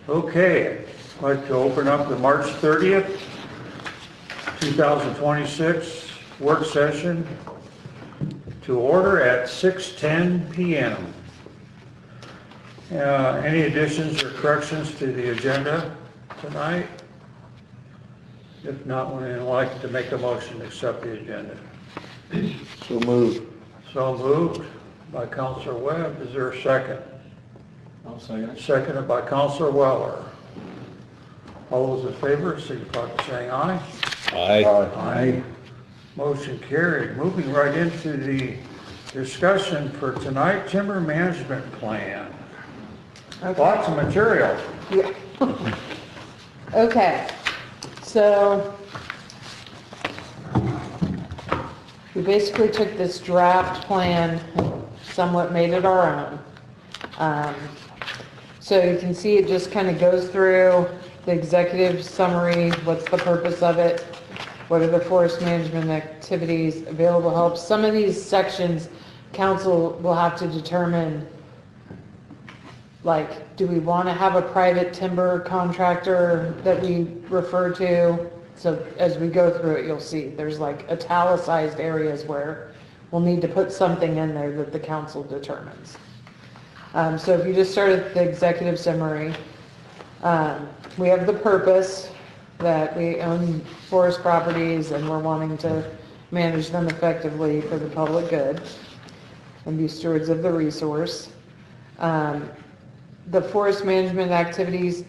Okay, I'd like to open up the March 30th, 2026 work session to order at 6:10 p.m. Any additions or corrections to the agenda tonight? If not, would anyone like to make a motion to accept the agenda? So moved. So moved by Counselor Webb. Is there a second? I'll second it. Seconded by Counselor Weller. All those in favor, signify by saying aye. Aye. Aye. Motion carried. Moving right into the discussion for tonight, timber management plan. Okay. Lots of material. Yeah. Okay, so we basically took this draft plan, somewhat made it our own. So you can see it just kind of goes through the executive summary, what's the purpose of it, what are the forest management activities, available help. Some of these sections, council will have to determine, like, do we want to have a private timber contractor that we refer to? So as we go through it, you'll see there's like italicized areas where we'll need to put something in there that the council determines. So if you just start at the executive summary, we have the purpose that we own forest properties and we're wanting to manage them effectively for the public good and be stewards of the resource. The forest management activities,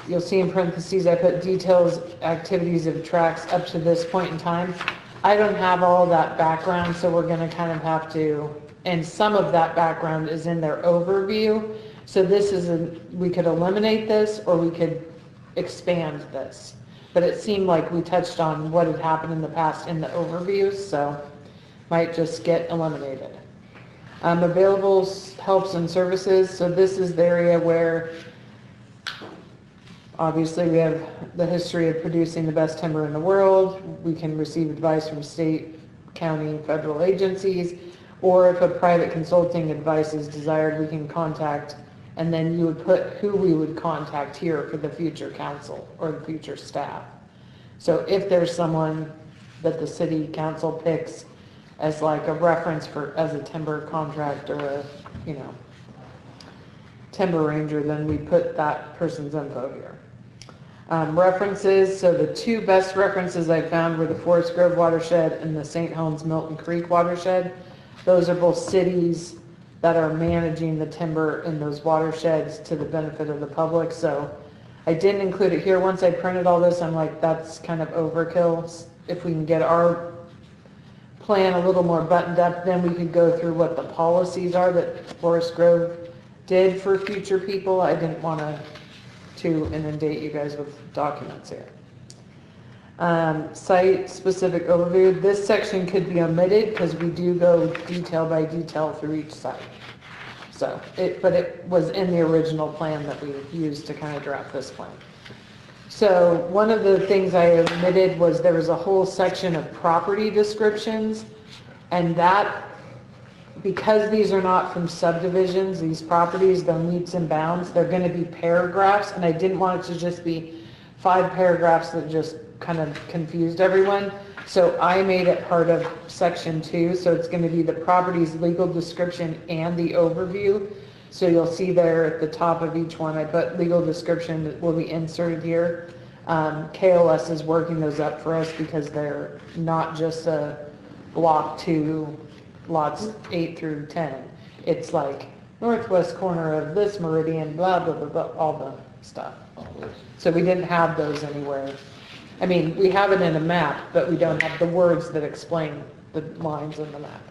you'll see in parentheses, I put details, activities of tracks up to this point in time. I don't have all that background, so we're gonna kind of have to, and some of that background is in their overview. So this is we could eliminate this or we could expand this. But it seemed like we touched on what had happened in the past in the overview, so might just get eliminated. Available helps and services. So this is the area where obviously we have the history of producing the best timber in the world. We can receive advice from state, county, federal agencies, or if a private consulting advice is desired, we can contact, and then you would put who we would contact here for the future council or the future staff. So if there's someone that the city council picks as like a reference for, as a timber contractor, you know, timber ranger, then we put that person's info here. References, so the two best references I found were the Forest Grove watershed and the St. Helens Milton Creek watershed. Those are both cities that are managing the timber in those watersheds to the benefit of the public. So I didn't include it here. Once I printed all this, I'm like, that's kind of overkill. If we can get our plan a little more buttoned up, then we could go through what the policies are that Forest Grove did for future people. I didn't want to inundate you guys with documents here. Site-specific overview. This section could be omitted because we do go detail by detail through each site. So, but it was in the original plan that we used to kind of draft this plan. So one of the things I omitted was there was a whole section of property descriptions, and that, because these are not from subdivisions, these properties, they're meets and bounds, they're going to be paragraphs, and I didn't want it to just be 5 paragraphs that just kind of confused everyone. So I made it part of section 2, so it's going to be the property's legal description and the overview. So you'll see there at the top of each one, I put legal description that will be inserted here. KLS is working those up for us because they're not just a block 2, lots 8 through 10. It's like northwest corner of this meridian, blah, blah, blah, blah, all the stuff. So we didn't have those anywhere. I mean, we have it in a map, but we don't have the words that explain the lines in the map.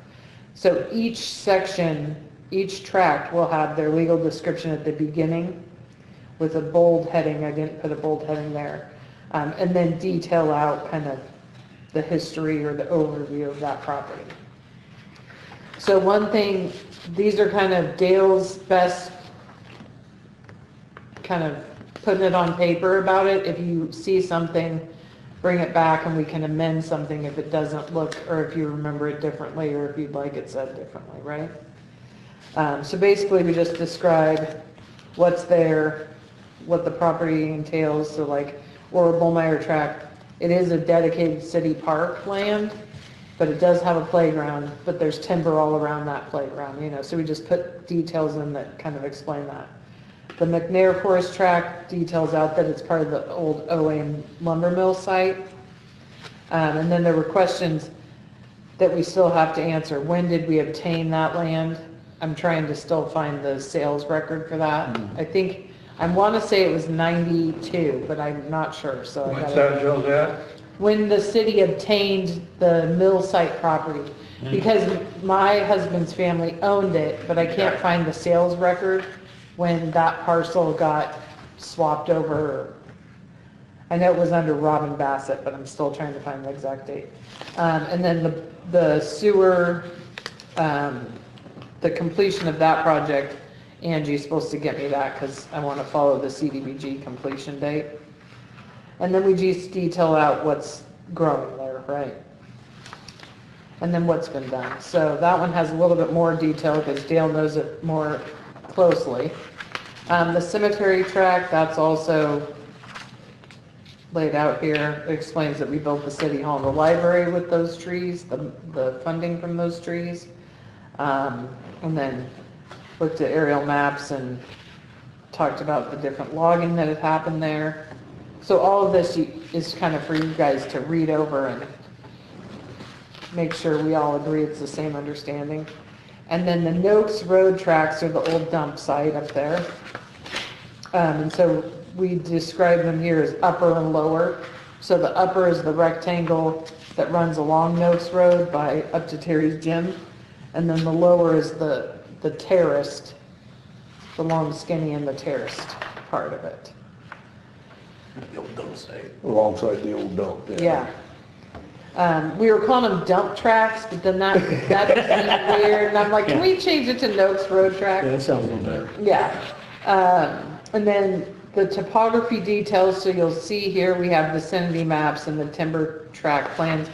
So each section, each tract will have their legal description at the beginning with a bold heading. I didn't put a bold heading there. And then detail out kind of the history or the overview of that property. So one thing, these are kind of Dale's best kind of putting it on paper about it. If you see something, bring it back and we can amend something if it doesn't look, or if you remember it differently, or if you'd like it said differently, right? So basically we just describe what's there, what the property entails, so like, or Bullmeyer Tract, it is a dedicated city park land, but it does have a playground, but there's timber all around that playground, you know, so we just put details in that kind of explain that. The McNair Forest Tract details out that it's part of the old OA lumber mill site. And then there were questions that we still have to answer. When did we obtain that land? I'm trying to still find the sales record for that. I want to say it was 92, but I'm not sure, so I What's gotta. that, Josette? When the city obtained the mill site property, because my husband's family owned it, but I can't find the sales record when that parcel got swapped over. I know it was under Robin Bassett, but I'm still trying to find the exact date. And then the sewer, the completion of that project, Angie's supposed to get me that because I want to follow the CDBG completion date. And then we just detail out what's growing there, right? And then what's been done. So that one has a little bit more detail because Dale knows it more closely. The cemetery tract, that's also laid out here. It explains that we built the city hall and the library with those trees, the funding from those trees. And then looked at aerial maps and talked about the different logging that had happened there. So all of this is kind of for you guys to read over and make sure we all agree it's the same understanding. And then the Noakes Road tracks are the old dump site up there. And so we describe them here as upper and lower. So the upper is the rectangle that runs along Noakes Road by up to Terry's Gym. And then the lower is the terraced, the long skinny and the terraced part of it. The old dump site. Alongside the old dump. Yeah. We were calling them dump tracks, but then that seemed weird. And I'm like, can we change it to Noakes Road track? Yeah, that sounds a little better. Yeah. And then the topography details, so you'll see here we have vicinity maps and the timber track plans.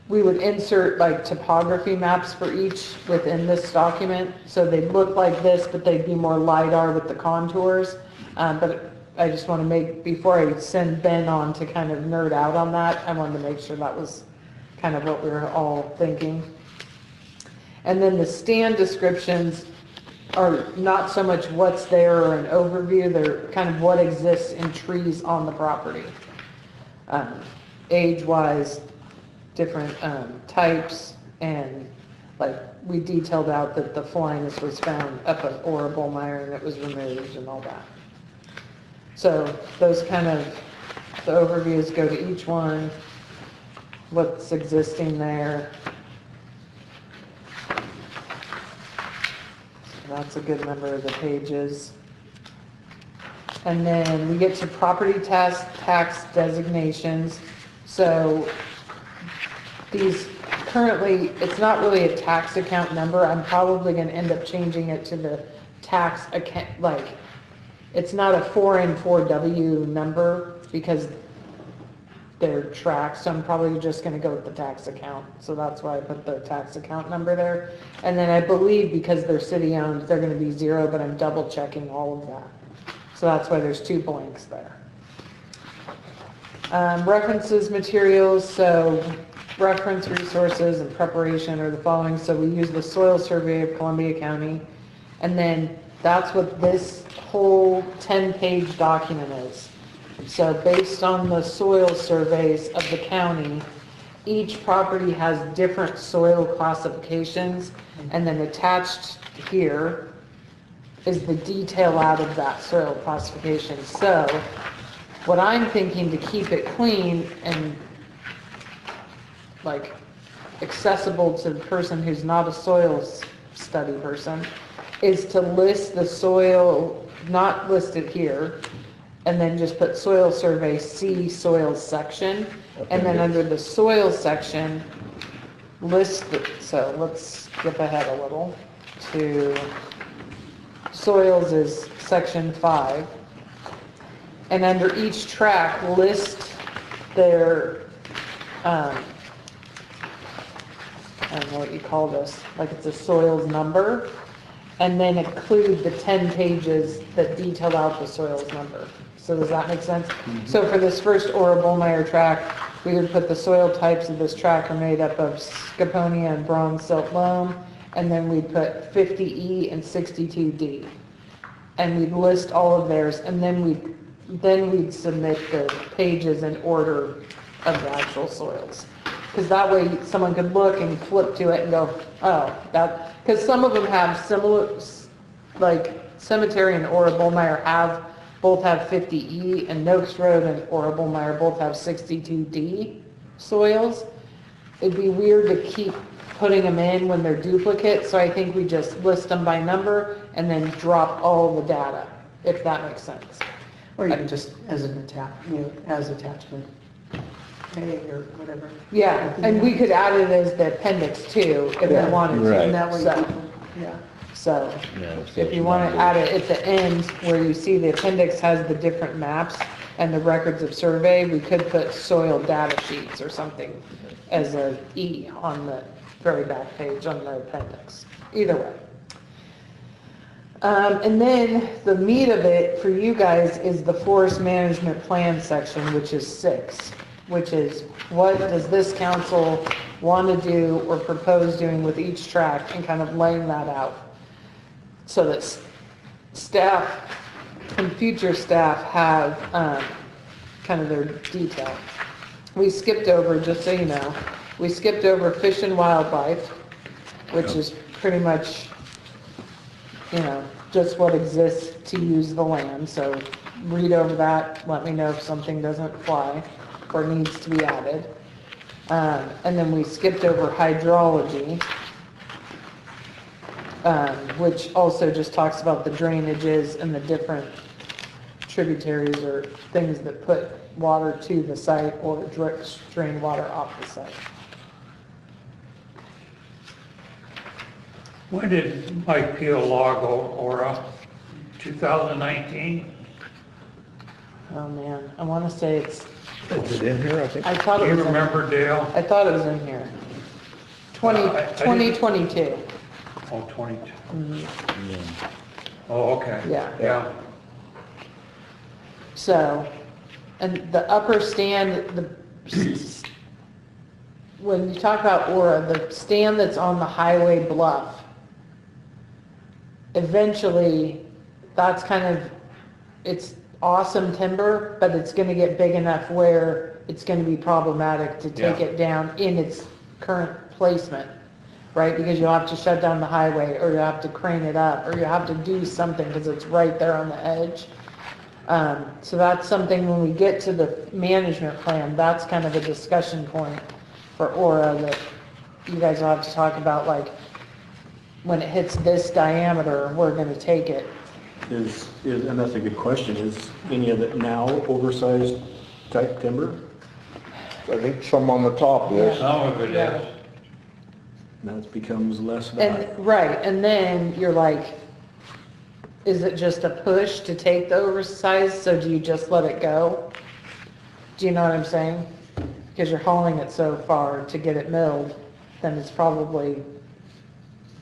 We would insert like topography maps for each within this document. So they'd look like this, but they'd be more LiDAR with the contours. But I just want to make, before I send Ben on to kind of nerd out on that, I wanted to make sure that was kind of what we were all thinking. And then the stand descriptions are not so much what's there or an overview, they're kind of what exists in trees on the property. Age-wise, different types, and like we detailed out that the Phlinus was found up at Ora Bullmeyer and it was removed and all that. So those kind of, the overviews go to each one, what's existing there. So that's a good number of the pages. And then we get to property tax designations. So these currently, it's not really a tax account number. I'm probably going to end up changing it to the tax account, like, it's not a 4N4W number because they're tracks, so I'm probably just gonna go with the tax account. So that's why I put the tax account number there. And then I believe because they're city owned, they're gonna be 0, but I'm double checking all of that. So that's why there's 2 blanks there. References, materials, so reference resources and preparation are the following. So we use the soil survey of Columbia County, and then that's what this whole 10-page document is. So based on the soil surveys of the county, each property has different soil classifications, and then attached here is the detail out of that soil classification. So what I'm thinking to keep it clean and like accessible to the person who's not a soil study person is to list the soil, not list it here, and then just put soil survey C soil section, and then under the soil section, list the, so let's skip ahead a little to soils is section 5, and under each track list their, I don't know what you call this, like it's a soils number. and then include the 10 pages that detail out the soils number. So does that make sense? So for this first Ora Bullmeyer tract, we would put the soil types of this tract are made up of scoponia and bronze silt loam, and then we'd put 50E and 62D. And we'd list all of theirs, and then we'd submit the pages in order of the actual soils. Because that way someone could look and flip to it and go, oh, that, because some of them have similar, like Cemetery and Ora Bullmeyer both have 50E, and Noakes Road and Ora Bullmeyer both have 62D soils. It'd be weird to keep putting them in when they're duplicates, so I think we just list them by number and then drop all the data, if that makes sense. Or you can just as an as attachment A or whatever. Yeah, and we could add it as the appendix too, if we wanted to. Right. And that way So- people, yeah. So, Yeah, if you want to add it at the end, where you see the appendix has the different maps and the records of survey, we could put soil data sheets or something as a E on the very back page on the appendix. Either way. And then the meat of it for you guys is the forest management plan section, which is 6, which is what does this council want to do or propose doing with each tract, and kind of laying that out so that staff and future staff have kind of their detail. We skipped over, just so you know, we skipped over fish and wildlife, which is pretty much, you know, just what exists to use the land. So read over that, let me know if something doesn't fly or needs to be added. And then we skipped over hydrology, which also just talks about the drainages and the different tributaries or things that put water to the site or drain water off the site. When did Mike Peel log Ora? 2019? Oh man, I want to say it's, Is it in here, I think? I thought Do it you was in, remember, Dale? I thought it was in here. I didn't- 2022, Oh, 22. Yeah. Oh, okay. Yeah. Yeah. so, and the upper stand, when you talk about Ora, the stand that's on the highway bluff, eventually, that's kind of, it's awesome timber, but it's gonna get big enough where it's gonna be problematic to take Yeah. it down in its current placement, right? Because you'll have to shut down the highway, or you have to crane it up, or you have to do something because it's right there on the edge. So that's something when we get to the management plan, that's kind of a discussion point for Ora that you guys will have to talk about, like, when it hits this diameter, we're gonna take it. And that's a good question, is any of it now oversized type timber? I think some on the top is. Some of it Yeah. is. Now it becomes less valuable. And, right, and then you're like, is it just a push to take the oversized, so do you just let it go? Do you know what I'm saying? Because you're hauling it so far to get it milled, then it's probably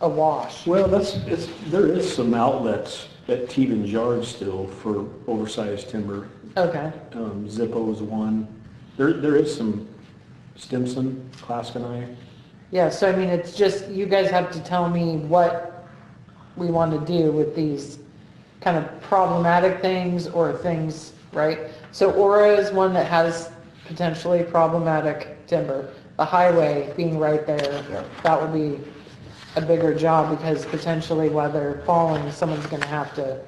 a wash. Well, there is some outlets at Teven's Yard still for oversized timber. Okay, Zippo is one. There is some Stimson, Claskenai. yeah, so I mean, it's just, you guys have to tell me what we want to do with these kind of problematic things or things, right? So Ora is one that has potentially problematic timber. The highway being right there, that would be a bigger job because potentially while they're falling, someone's gonna have to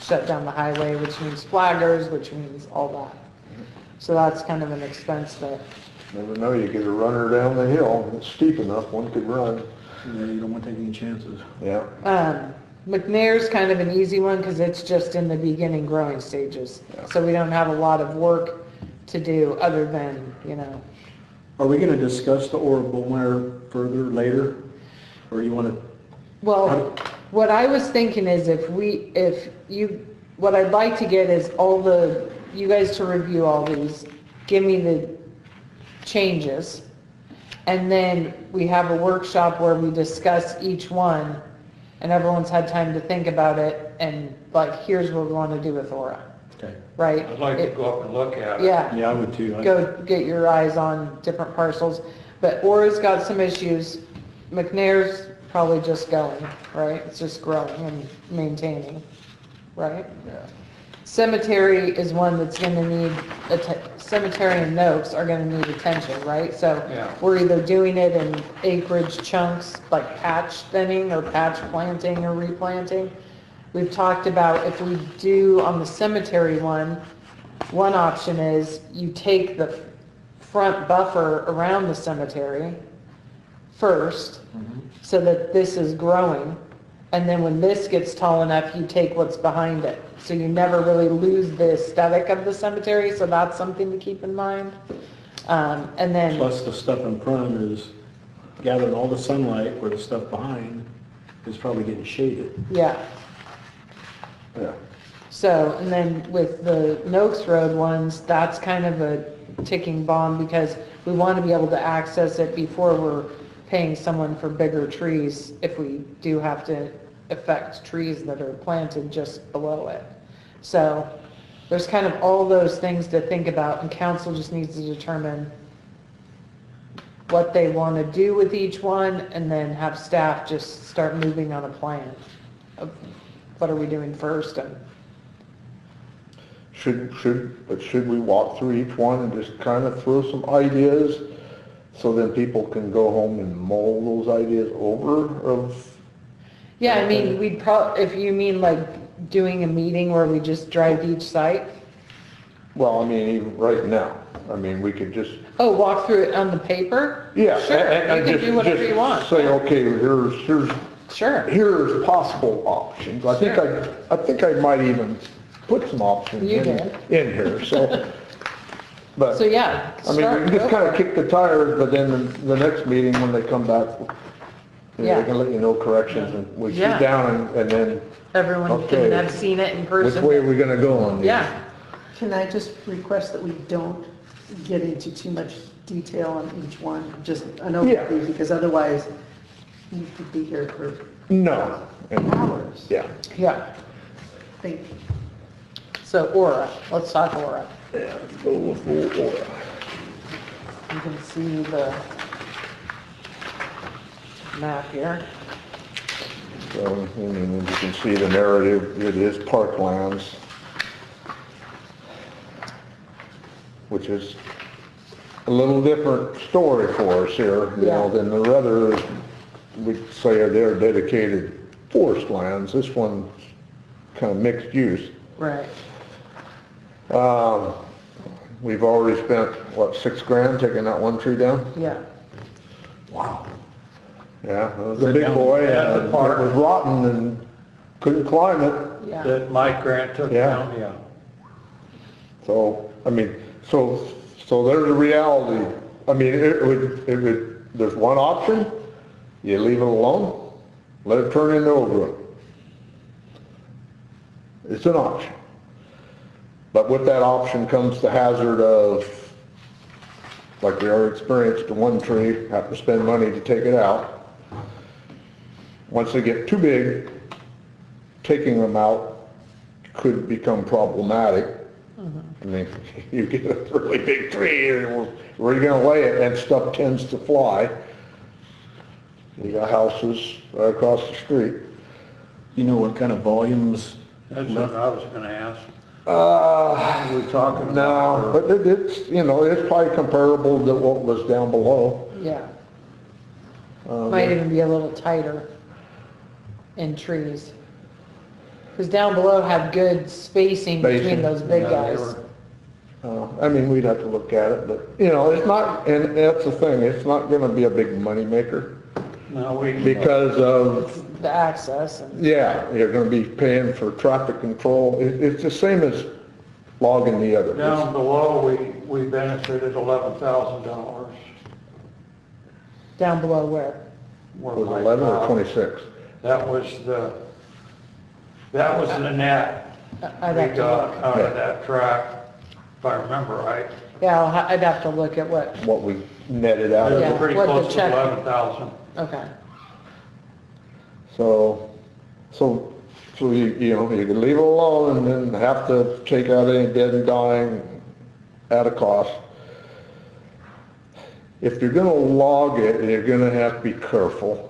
shut down the highway, which means flaggers, which means all that. So that's kind of an expense that, Never know, you get a runner down the hill, it's steep enough, one could run. Yeah, you don't want to take any chances. Yeah. McNair's kind of an easy one because it's just in the beginning growing stages. So we don't have a lot of work to do other than, you know, Are we gonna discuss the Ora Bullmeyer further later? Or you wanna, well, what I was thinking is what I'd like to get is you guys to review all these, give me the changes, and then we have a workshop where we discuss each one and everyone's had time to think about it, and like, here's what we want to do with Aura, Okay. right? I'd like to go up and look at it. Yeah. Yeah, I would too. Go get your eyes on different parcels. But Aura's got some issues. McNair's probably just going, right? It's just growing and maintaining, right? Yeah. Cemetery is one that's gonna need, cemetery and Noakes are gonna need attention, right? So Yeah. we're either doing it in acreage chunks, like patch thinning or patch planting or replanting. We've talked about if we do on the cemetery one option is you take the front buffer around the cemetery first, so that this is growing, and then when this gets tall enough, you take what's behind it. So you never really lose the aesthetic of the cemetery, so that's something to keep in mind. And then, Plus the stuff in front is gathering all the sunlight where the stuff behind is probably getting shaded. yeah, Yeah. so, and then with the Noakes Road ones, that's kind of a ticking bomb, because we want to be able to access it before we're paying someone for bigger trees, if we do have to affect trees that are planted just below it. So there's kind of all those things to think about, and council just needs to determine what they want to do with each one, and then have staff just start moving on a plan of what are we doing first. And Should we walk through each one and just kind of throw some ideas, so then people can go home and mull those ideas over of? yeah, I mean, we'd if you mean like doing a meeting where we just drive to each site. Well, I mean, even right now, I mean, we could just, Oh, walk through it on the paper? yeah. Sure, and you can just- do whatever just you want. Say, okay, Sure. here's possible options. I think I might even put some options You in here, so. But, So, yeah. I mean, start, we can just go kind of for it. kick the tires, but then the next meeting, when they come back, Yeah. they can let you know corrections, and we sit Yeah. down and then, Everyone Okay. can have seen it in which person. way are we gonna go on these? Yeah, Can I just request that we don't get into too much detail on each one? Just an Yeah. overview, because otherwise you could be here for No. And- hours. Yeah. yeah. Thank you. So Aura, let's talk Aura. Yeah, let's go with Aura. You can see the map here. So, and you can see the narrative, it is parklands, which is a little different story for us here, you know, Yeah. than the others, we'd say they're dedicated forest lands. This one's kind of mixed use. Right. We've already spent, what, $6,000 taking that one tree down? Yeah. Wow. Yeah, it was a big boy, At the and it park. was rotten and couldn't climb it. Yeah. That Mike Grant took Yeah. down, yeah. So, I mean, so there's a reality. I mean, it would, there's one option, you leave it alone, let it turn into overgrowth. It's an option. But with that option comes the hazard of, like we already experienced, the one tree, have to spend money to take it out. Once they get too big, taking them out could become problematic. I mean, you get a really big tree, and where are you gonna lay it, and stuff tends to fly. You got houses right across the street. You know what kind of volumes? That's what I was gonna ask. Uh, We're talking no, about. but it's, you know, it's probably comparable to what was down below. Yeah. Might even be a little tighter in trees. Because down below have good spacing between Spacing, those big Yeah, they guys. were- I mean, we'd have to look at it, but, you know, it's not, and that's the thing, it's not gonna be a big moneymaker No, we. because of, The access and, yeah, you're gonna be paying for traffic control. It's the same as logging the other. Down below, we benefited $11,000. down below where? Where Was it Mike 11 or filed. 26? That was the net I'd we have to got look. out of that track, if I remember right. Yeah, I'd have to look at what, What we netted out It of Yeah. was it. pretty what the close to check- 11,000. okay. So, So you know, you can leave it alone and then have to take out any dead and dying at a cost. If you're gonna log it, you're gonna have to be careful.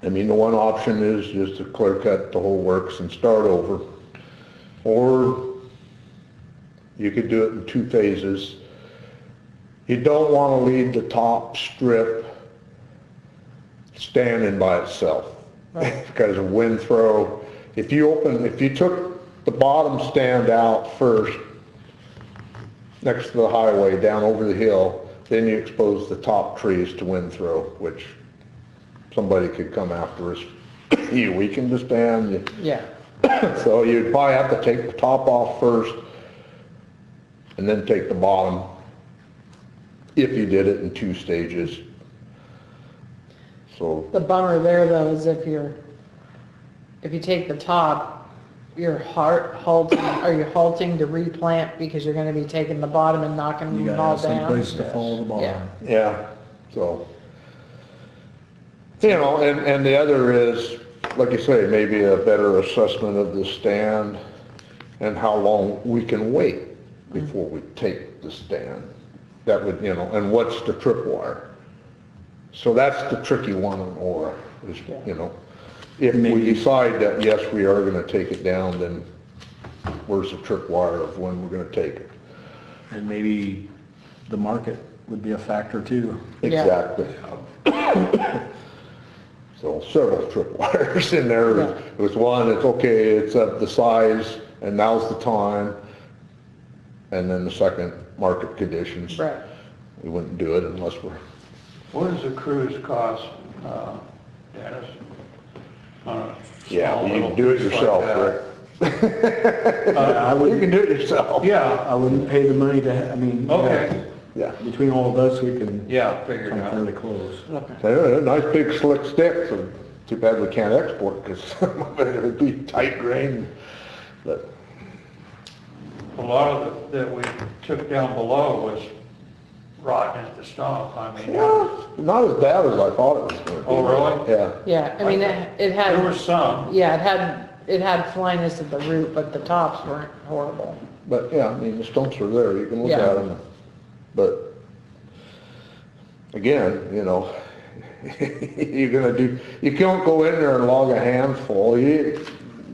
I mean, the one option is just to clear cut the whole works and start over. Or you could do it in 2 phases. You don't wanna leave the top strip standing by itself. Because of wind throw. If you took the bottom stand out first, next to the highway, down over the hill, then you expose the top trees to wind throw, which somebody could come after us. You weaken the stand. Yeah, So you'd probably have to take the top off first, and then take the bottom, if you did it in 2 stages. So, the bummer there though is if you take the top, you're halting to replant because you're gonna be taking the bottom and knocking You them gotta all have some down. place to follow the bottom. yeah, so. You know, and the other is, like you say, maybe a better assessment of the stand and how long we can wait before we take the stand. That would, you know, and what's the tripwire? So that's the tricky one on Aura, is, you know, if we decide that, yes, we are gonna take it down, then where's the tripwire of when we're gonna take it? And maybe the market would be a factor too. Yeah. Exactly. So several tripwires in there. Yeah. It was one, it's okay, it's of the size, and now's the time. And then the second, market conditions. Right. We wouldn't do it unless we're, What does a cruise cost, Dennis? On a yeah, small you little can do it piece like yourself, that? Rick. I You wouldn't, can do it yourself. Yeah, I wouldn't pay the money to, I mean. okay, Yeah. Between all of us, we can yeah, figured come out. fairly close. They're nice big slick sticks, and too bad we can't export, because it would be tight grain, but. A lot of that we took down below was rotten at the stump, I mean. Yeah, not as bad as I thought it was gonna be. Oh, really? Yeah. Yeah, I mean, it There was had, some, yeah, it had flyness at the root, but the tops weren't horrible. But, yeah, I mean, the stumps are there, you can look Yeah. at them, but, again, you know, you can't go in there and log a handful, you're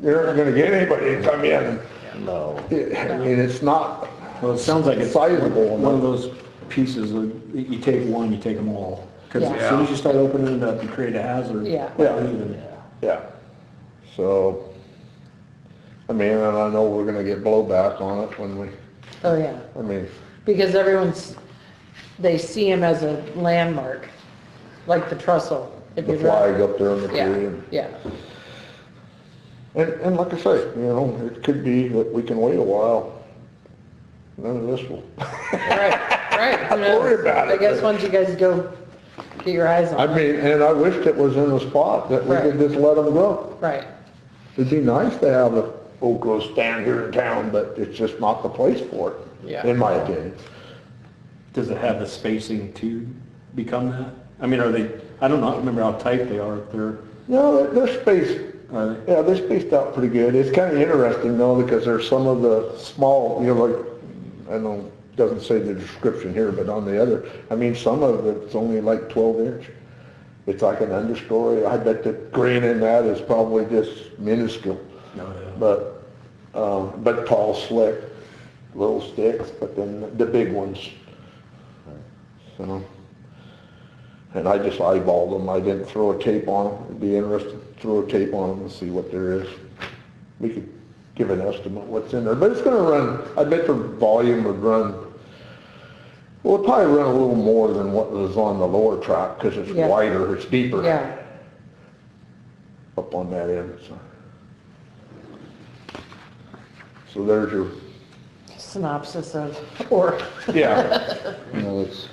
not gonna get anybody to come in. No. I mean, it's not Well, it sounds like it's sizable one of enough. those pieces, that you take one, you take them all. Because Yeah. as soon as you start opening it up, you create a hazard. Yeah. Yeah. Even- Yeah, so, I mean, and I know we're gonna get blowback on it when we, Oh, yeah, I mean, because they see him as a landmark, like the trestle. If the you drive- flag up there in the tree. Yeah, and- yeah, And like I say, you know, it could be that we can wait a while. None of this will. right. Who Don't worry knows? about I it. guess once you guys go get your eyes I on it. mean, and I wished it was in a spot that we could Right. just let them grow. Right, It'd be nice to have a oak grove stand here in town, but it's just not the place for it, Yeah. in my opinion. Does it have the spacing to become that? I mean, are they, I don't know, remember how tight they are if they're, No, they're spaced, are they? yeah, they're spaced out pretty good. It's kind of interesting though, because there's some of the small, you know, like, I know, it doesn't say the description here, but on the other, I mean, some of it's only like 12 inch. It's like an understory. I bet the grain in that is probably just minuscule. No, yeah. But tall, slick, little sticks, but then the big ones. So, and I just eyeballed them. I didn't throw a tape on them. It'd be interesting to throw a tape on them and see what there is. We could give an estimate what's in there, but it's gonna run, I bet the volume would run, well, it'd probably run a little more than what was on the lower track, because it's Yeah. wider, it's deeper. yeah, Up on that end, so. So there's your, synopsis of, or, yeah, you know, it's,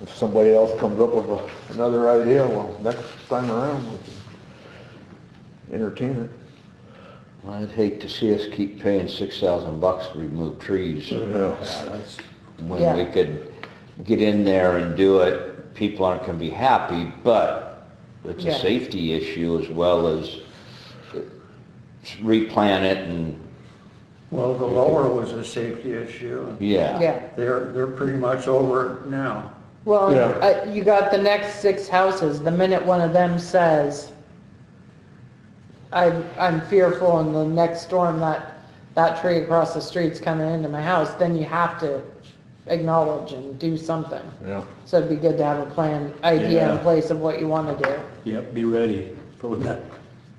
if somebody else comes up with another idea, well, next time around, we can entertain it. I'd hate to see us keep paying $6,000 to remove trees. Yeah. Yeah, that's, When Yeah. we could get in there and do it, people aren't gonna be happy, but it's Yeah. a safety issue as well as replant it and, Well, the lower was a safety issue. yeah. Yeah. They're pretty much over it now. Well, Yeah. you got the next 6 houses, the minute one of them says, I'm fearful in the next storm that tree across the street's coming into my house, then you have to acknowledge and do something. Yeah. So it'd be good to have a plan, idea in Yeah. place of what you want to do. Yep, be ready for when that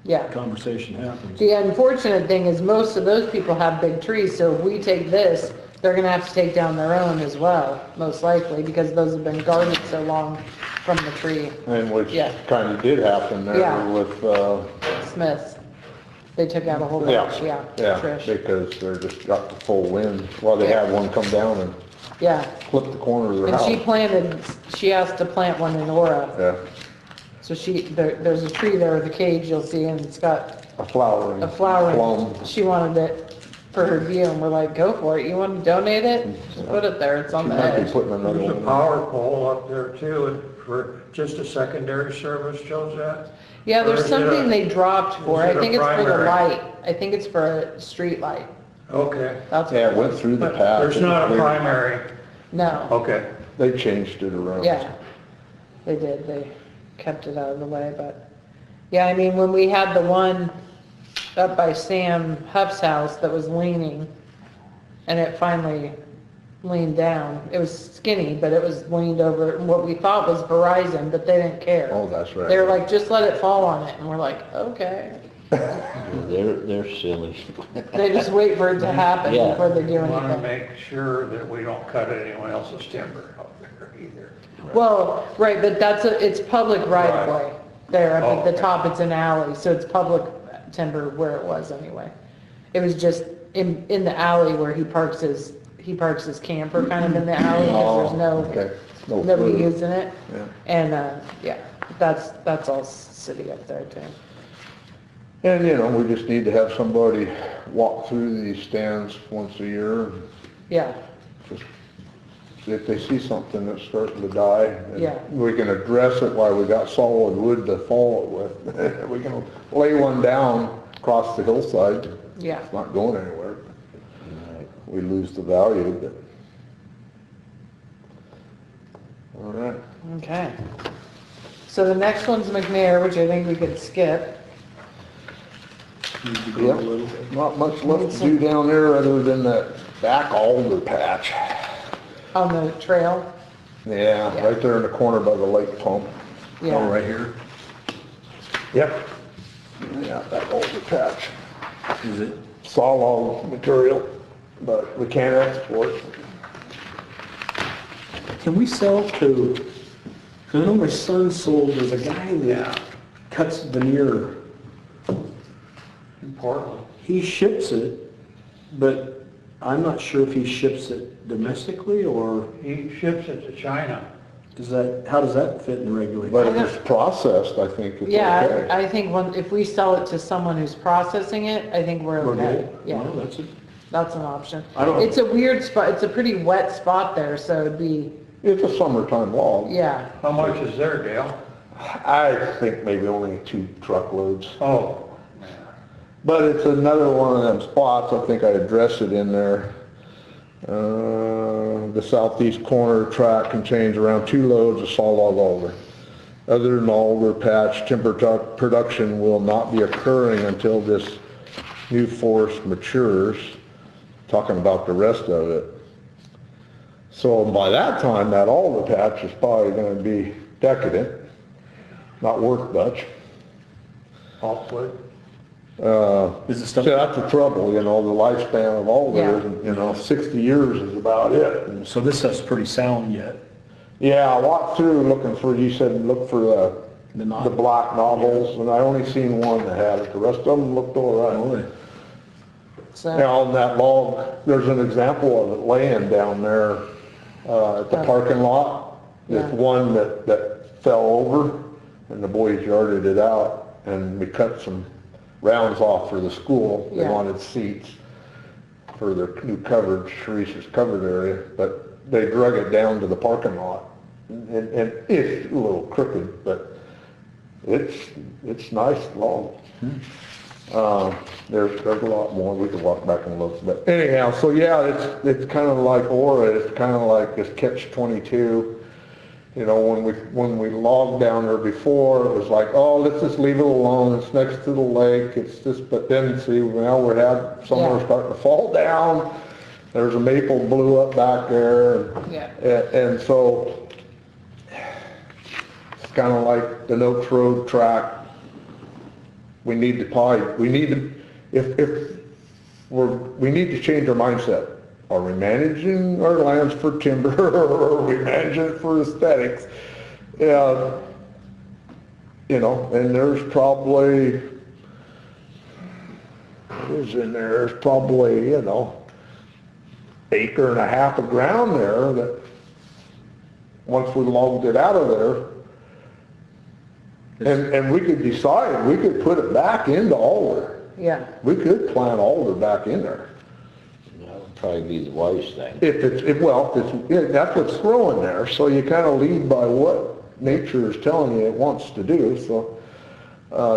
Yeah. conversation happens. The unfortunate thing is most of those people have big trees, so if we take this, they're gonna have to take down their own as well, most likely, because those have been guarded so long from the tree. And which Yeah. kind of did happen there Yeah. with, Smiths, they took out a whole yeah, bunch, yeah, yeah, Trish, because they're just got the full wind. Well, they Yeah. had one come down and yeah. flip the corner of their And house. she asked to plant one in Aura, Yeah, so there's a tree there with a cage you'll see, and it's got a flowering. a flower. Plum. She wanted it for her view, and we're like, go for it, you want to donate it? Just put it there, it's on She the might be edge. putting another There's a one. power pole up there too, and for just a secondary service, shows that? Yeah, Or there's is it a- something they dropped for, is I it a think it's for the primary? light, I think it's for a street light, Okay, that's what Yeah, it it went was. through the but path. there's and not a cleared. primary, No, okay. They changed it around. yeah, they did, they kept it out of the way, but, yeah, I mean, when we had the one up by Sam Huff's house that was leaning, and it finally leaned down, it was skinny, but it was leaned over, what we thought was Verizon, but they didn't care. Oh, that's right. They were like, just let it fall on it, and we're like, okay. They're silly. They just wait for it to happen Yeah. before they do We want to anything. make sure that we don't cut anyone else's timber out there either. Well, right, but it's public right of way there, up at the Okay. top, it's an alley, so it's public timber where it was anyway. It was just in the alley where he parks his camper kind of in the alley, because Oh, there's okay. No nobody further. using it. Yeah. And, yeah, that's all city up there too. And, you know, we just need to have somebody walk through these stands once a year. Yeah, Just if they see something that's starting to die, and Yeah. we can address it while we got solid wood to fall it with. We can lay one down across the hillside. yeah. It's not going anywhere. We lose the value, but. All right. Okay. So the next one's McNair, which I think we could skip. Need to go a little bit. Not much left to do down there other than that back alder patch. On the trail, Yeah, Yeah. right there in the corner by the lake pump. Oh, yeah. right here, Yep. Yeah, that alder patch. is it? Sawlog material, but we can't export. Can we sell to, 'cause I know my son sold, there's a guy that cuts veneer. In Portland. He ships it, but I'm not sure if he ships it domestically or He ships it to China. how does that fit in the regulations? But if it's processed, I think it's Yeah, okay. I think if we sell it to someone who's processing it, I think we're We're okay. good? Yeah, Well, that's it. that's an option. I don't- It's a weird spot, it's a pretty wet spot there, so it'd be, It's a summertime log. yeah, How much is there, Dale? I think maybe only 2 truckloads. Oh, But it's another one of them spots, I think I addressed it in there. The southeast corner track contains around 2 loads of sawlog alder. Other than alder patch, timber production will not be occurring until this new forest matures, talking about the rest of it. So by that time, that alder patch is probably gonna be decadent, not worth much. pulpwood. Is it So stuff, that's the trouble, you know, the lifespan of alder, Yeah. isn't, you know, 60 years is about it. And so this stuff's pretty sound yet? yeah, I walked through looking for, you said look for The knot? the black novels, and I only seen one that had it, the rest of them looked all right. Really? so, Now, on that log, there's an example of it laying down there, at the parking lot. There's Yeah. one that fell over, and the boys yarded it out, and we cut some rounds off for the school. They Yeah. wanted seats for their new coverage, Teresa's covered area, but they drug it down to the parking lot. And it's a little crooked, but it's nice long. There's a lot more, we could walk back and look, but anyhow, so yeah, it's kind of like Aura, it's kind of like this catch-22. You know, when we logged down there before, it was like, oh, let's just leave it alone, it's next to the lake, it's just, but then see, now we have somewhere Yeah. starting to fall down. There's a maple blew up back there. Yeah. And so, it's kind of like the Oaks Road track. We need to, we need to change our mindset. Are we managing our lands for timber or are we managing it for aesthetics? Yeah, you know, and there's probably, what is in there? There's probably, you know, acre and a half of ground there that once we logged it out of there, and we could decide, we could put it back into alder. Yeah, We could plant alder back in there. That would probably be the wise thing. That's what's growing there, so you kind of lead by what nature is telling you it wants to do, so,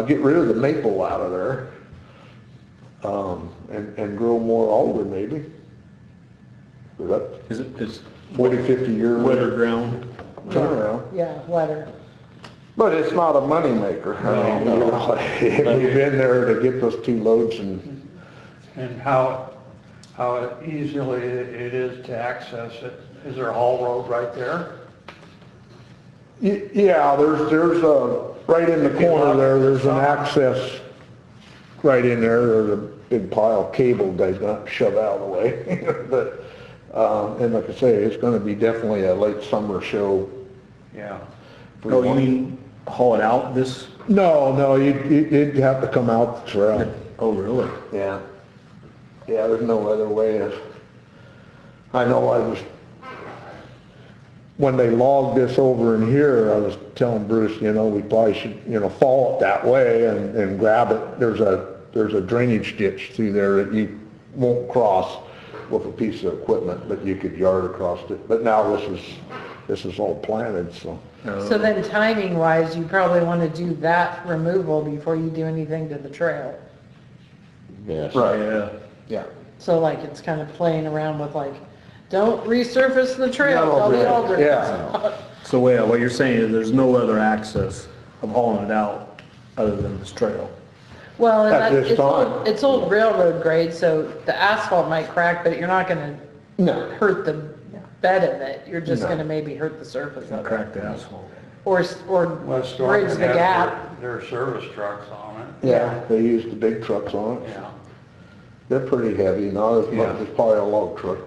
get rid of the maple out of there, and grow more alder maybe. Is it, it's 40, 50 year wetter ground? turnaround. yeah, weather. But it's not a moneymaker. I mean, you know, we've been there to get those 2 loads And how easily it is to access it? Is there a haul road right there? Yeah, there's a, right in the corner there's an access right in there. There's a big pile of cable they got shoved out of the way. But, and like I say, it's gonna be definitely a late summer show. Yeah. Oh, you mean haul it out this? No, you'd have to come out the trail. Oh, really? Yeah. Yeah, there's no other way. I know I was, when they logged this over in here, I was telling Bruce, you know, we probably should, you know, fall it that way and grab it. There's a drainage ditch through there that you won't cross with a piece of equipment, but you could yard across it. But now this is all planted, so. So then timing wise, you probably want to do that removal before you do anything to the trail. Yes. Yeah. Yeah. So like it's kind of playing around with like, don't resurface the trail, No, tell the yeah, alder. yeah. So yeah, what you're saying is there's no other access of hauling it out other than this trail? Well, and At this time. it's old railroad grade, so the asphalt might crack, but you're not gonna No. hurt the bed of it. You're just No. gonna maybe hurt the surface of it. Crack the asphalt. Or West bridge Oregon the has gap. their service trucks on it. Yeah, they use the big trucks on it. Yeah. They're pretty heavy, not as much Yeah. as probably a log truck.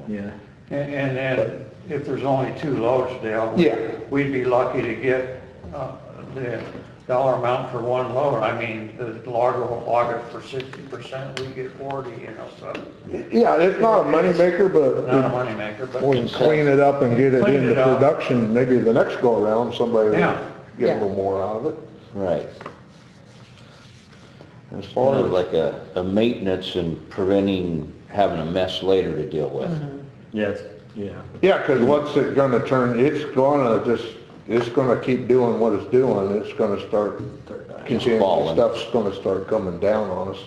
Yeah. And then if there's only 2 loads, Dale, Yeah. we'd be lucky to get the dollar amount for 1 load. I mean, the logger will log it for 60%, we get 40, you know, so Yeah, it's not a moneymaker, not a but moneymaker, but we can clean it up and get it Clean into it up. production, maybe the next go around, somebody will Yeah. get Yeah. a little more out of it. Right. As far Kind of as, like a maintenance and preventing having a mess later to deal with. Yes, yeah. yeah, 'cause what's it gonna turn, it's gonna keep doing what it's doing, it's gonna start, falling. stuff's gonna start coming down on us.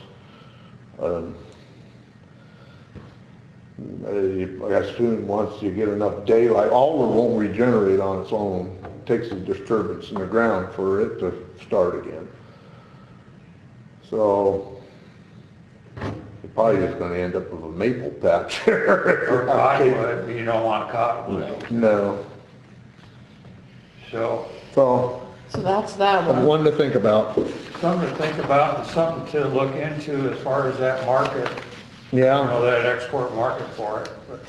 I assume once you get enough daylight, alder won't regenerate on its own. It takes a disturbance in the ground for it to start again. So, you're probably just gonna end up with a maple patch. or cottonwood, you don't want cottonwood. No, So, so, So that's that one. one to think about. something to think about and something to look into as far as that market, Yeah. that export market for it. But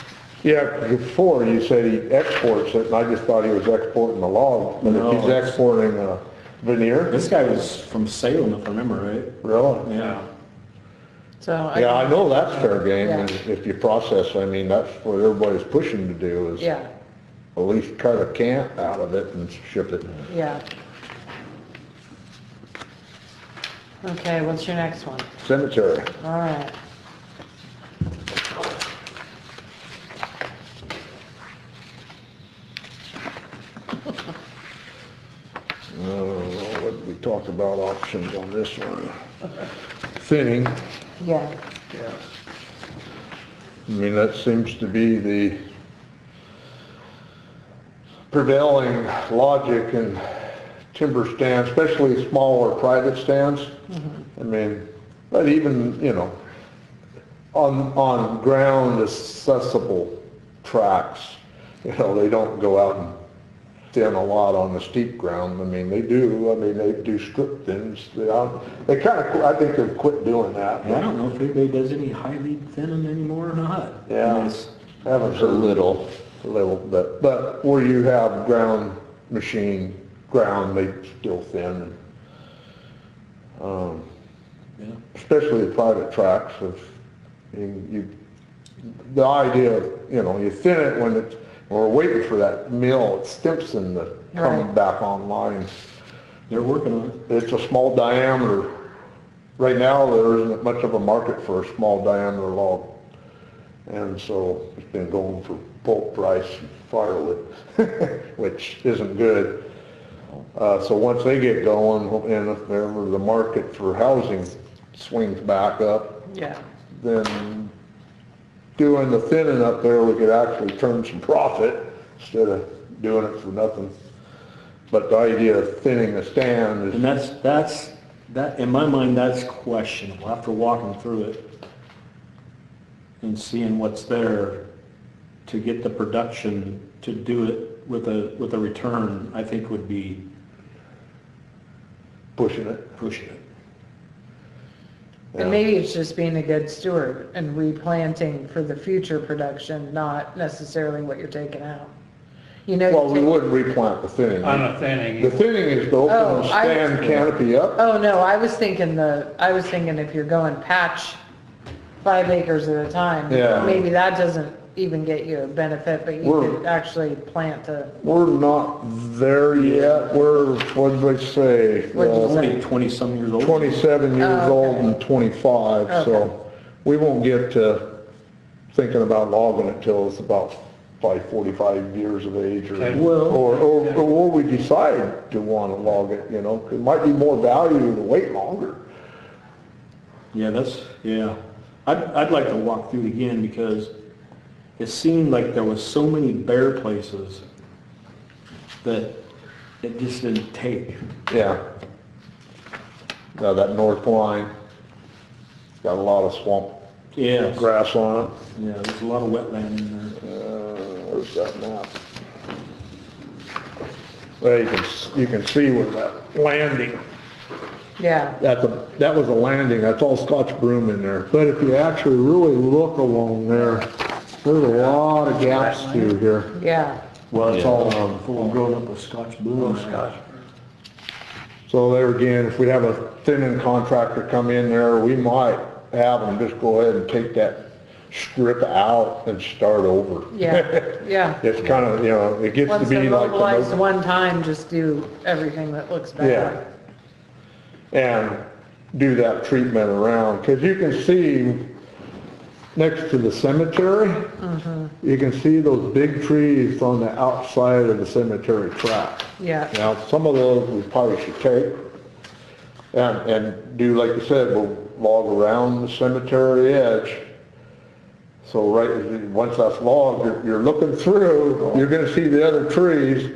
Yeah, before you said he exports it, and I just thought he was exporting the log, but No, if he's it's- exporting veneer, This guy was from Salem, if I remember right. really? Yeah. So Yeah, I know that's fair game, Yeah. and if you process, I mean, that's what everybody's pushing to do, is Yeah, at least cut a cant out of it and ship it. yeah. Okay, what's your next one? Cemetery. All right. What did we talk about options on this one. Thinning, Yeah, Yeah. I mean, that seems to be the prevailing logic in timber stands, especially smaller private stands. I mean, but even, you know, on ground accessible tracks, you know, they don't go out and thin a lot on the steep ground. I mean, they do strip thins. They kind of, I think they've quit doing that. I don't know if anybody does any high lead thinning anymore or not. Yeah. I mean, it's- Haven't A heard little. a little bit, but where you have ground, they still thin. Yeah. Especially the private tracks of, the idea of, you know, you thin it when we're waiting for that mill at Stimson to come Right. back online. They're working on it. It's a small diameter. Right now, there isn't much of a market for a small diameter log. And so it's been going for bulk price firewood, which isn't good. So once they get going, and if ever the market for housing swings back up, yeah, then doing the thinning up there, we could actually turn some profit instead of doing it for nothing. But the idea of thinning a stand And is, that, in my mind, that's questionable. After walking through it and seeing what's there, to get the production, to do it with a return, I think would be pushing it. pushing it. and maybe it's just being a good steward and replanting for the future production, not necessarily what you're taking out. You know, Well, you we take- wouldn't replant the thinning. On the thinning. The thinning is to open Oh, the stand canopy up. Oh, no, I was thinking if you're going patch 5 acres at a time, Yeah. maybe that doesn't even get you a benefit, but you We're- could actually plant a, We're not there yet. We're, what did they say? What'd you say? Only 20-some years old. 27 years Oh, old okay. and 25, Okay. so we won't get to thinking about logging it till it's about probably 45 years of age or, Okay. or we decide to want to log it, you know, 'cause it might be more value to wait longer. Yeah, yeah. I'd like to walk through it again because it seemed like there was so many bare places that it just didn't take. Yeah. Now that north line, got a lot of swamp Yeah. grass on it. Yeah, there's a lot of wetland in there. Where's that map? Well, you can see where that landing, yeah, that was a landing, that's all Scotch broom in there. But if you actually really look along there, there's a lot of gaps through here. yeah, Well, it's all full of grown up with Scotch bloom. Scotch. So there again, if we have a thinning contractor come in there, we might have them just go ahead and take that strip out and start over. yeah, yeah. It's kind of, you know, it gets to Once be they're like mobilized the, one time, just do everything that looks yeah. bad. And do that treatment around, because you can see next to the cemetery, you can see those big trees on the outside of the cemetery track. Yeah, Now, some of those we probably should take and do, like you said, we'll log around the cemetery edge. So once that's logged, you're looking through, you're gonna see the other trees.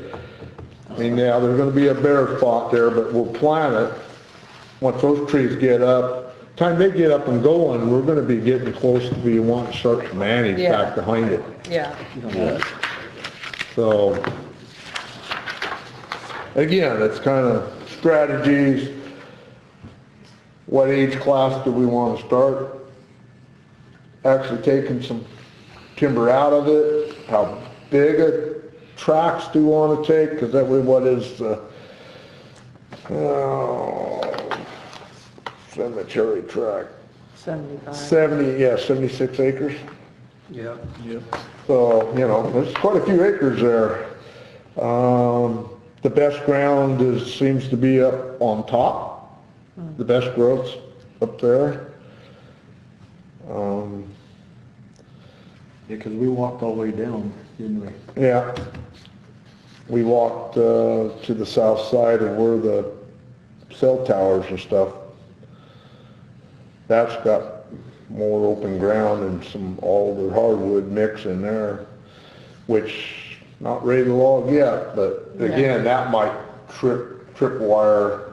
I mean, yeah, there's gonna be a bare spot there, but we'll plant it. Once those trees get up, time they get up and going, we're gonna be getting close to where you want to start to manage Yeah. back behind it. yeah, So, again, it's kind of strategies. What age class do we want to start? Actually taking some timber out of it? How big a tracks do we want to take? Because that way, what is the, cemetery tract? 75. 76 acres. Yeah. So, you know, there's quite a few acres there. The best ground seems to be up on top. The best growth's up there. Yeah, because we walked all the way down, didn't we? Yeah. We walked to the south side of where the cell towers and stuff, that's got more open ground and some alder hardwood mix in there, which not ready to log yet, but again, that might trip wire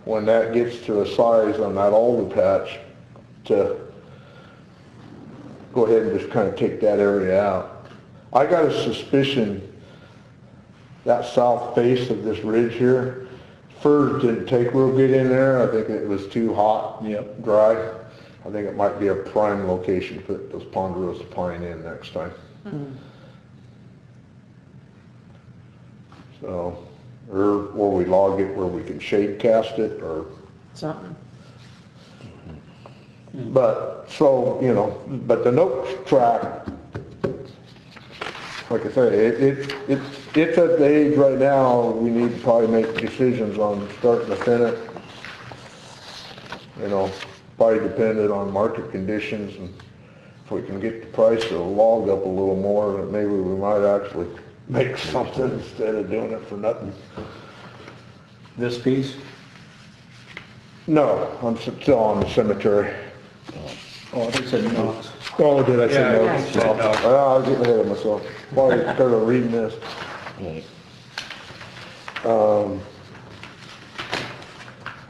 when that gets to a size on that alder patch to go ahead and just kind of take that area out. I got a suspicion that south face of this ridge here, firs didn't take real good in there. I think it was too hot, dry. I think it might be a prime location to put those ponderosa pine in next time. So, or we log it where we can shade cast it, or, Something. but, so, you know, but the note track, like I say, it's at the age right now, we need to probably make decisions on starting to thin it. You know, probably dependent on market conditions, and if we can get the price of the log up a little more, then maybe we might actually make something instead of doing it for nothing. This piece? No, I'm still on the cemetery. Oh, I think it said knots. Oh, did I say no? Yeah, you said no. Well, I was getting ahead of myself. Probably started reading this. I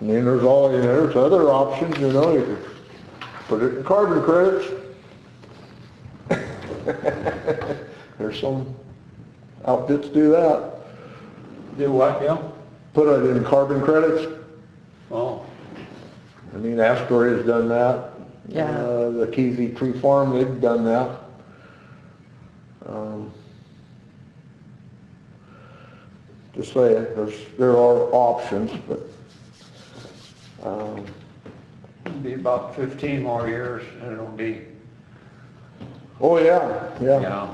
mean, there's other options, you know, you could put it in carbon credits. There's some outfits do that. Do what, Bill? Put it in carbon credits. Oh, I mean, Astoria's done that. Yeah. The Kesey Tree Farm, they've done that. Just saying, there are options, but, it'll be about 15 more years, and it'll be, oh, yeah. yeah.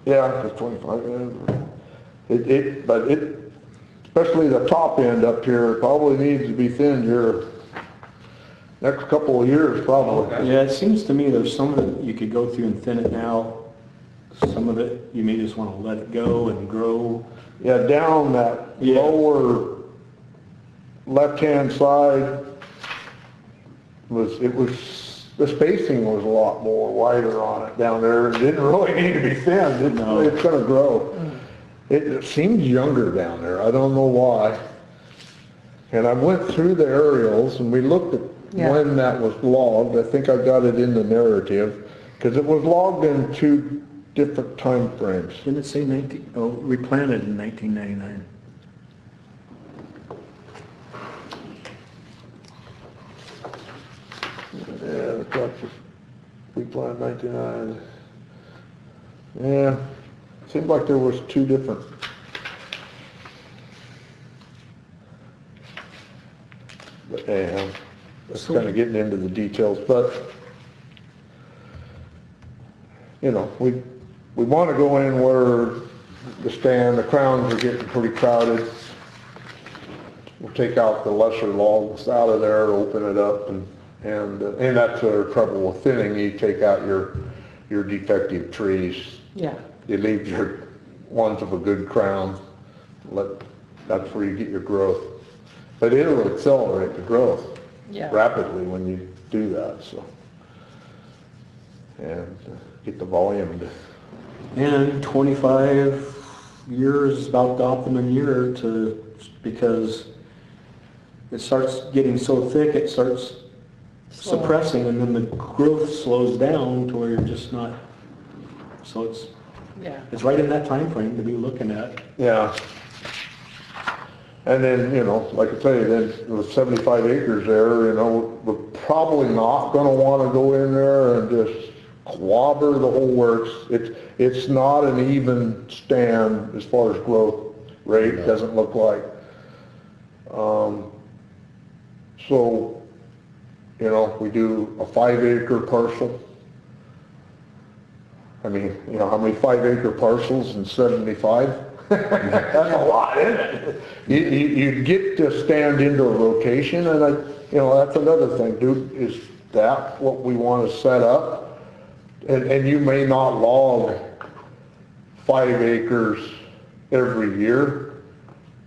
Yeah, it's 25, but especially the top end up here, probably needs to be thinned here next couple of years, probably. Okay. Yeah, it seems to me there's some of it you could go through and thin it now. Some of it, you may just want to let it go and grow. Yeah, down that lower left-hand side the spacing was a lot more wider on it down there. It didn't really need to be thinned. It's gonna grow. It seems younger down there. I don't know why. And I went through the aerials and we looked at when that was logged. I think I got it in the narrative, because it was logged in 2 different time frames. Didn't it say replanted in 1999? Yeah, the truck was replanted 99. Yeah, seemed like there was 2 different. But anyhow, that's kind of getting into the details, but, you know, we want to go in where the crowns are getting pretty crowded. We'll take out the lesser logs out of there, open it up, and that's our trouble with thinning. You take out your defective trees. Yeah. You leave your ones of a good crown. That's where you get your growth. But it'll accelerate the growth rapidly when you do that, so. And get the volume to. And 25 years is about the optimum year because it starts getting so thick, it starts suppressing, and then the growth slows down to where you're just not, so it's right in that time frame to be looking at. Yeah. And then, you know, like I say, then with 75 acres there, you know, we're probably not gonna wanna go in there and just clobber the whole works. It's not an even stand as far as growth rate, doesn't look like. So, you know, we do a 5-acre parcel. I mean, you know, how many 5-acre parcels in 75? That's a lot, isn't it? You get to stand into a location, and you know, that's another thing, dude, is that what we want to set up? And you may not log 5 acres every year,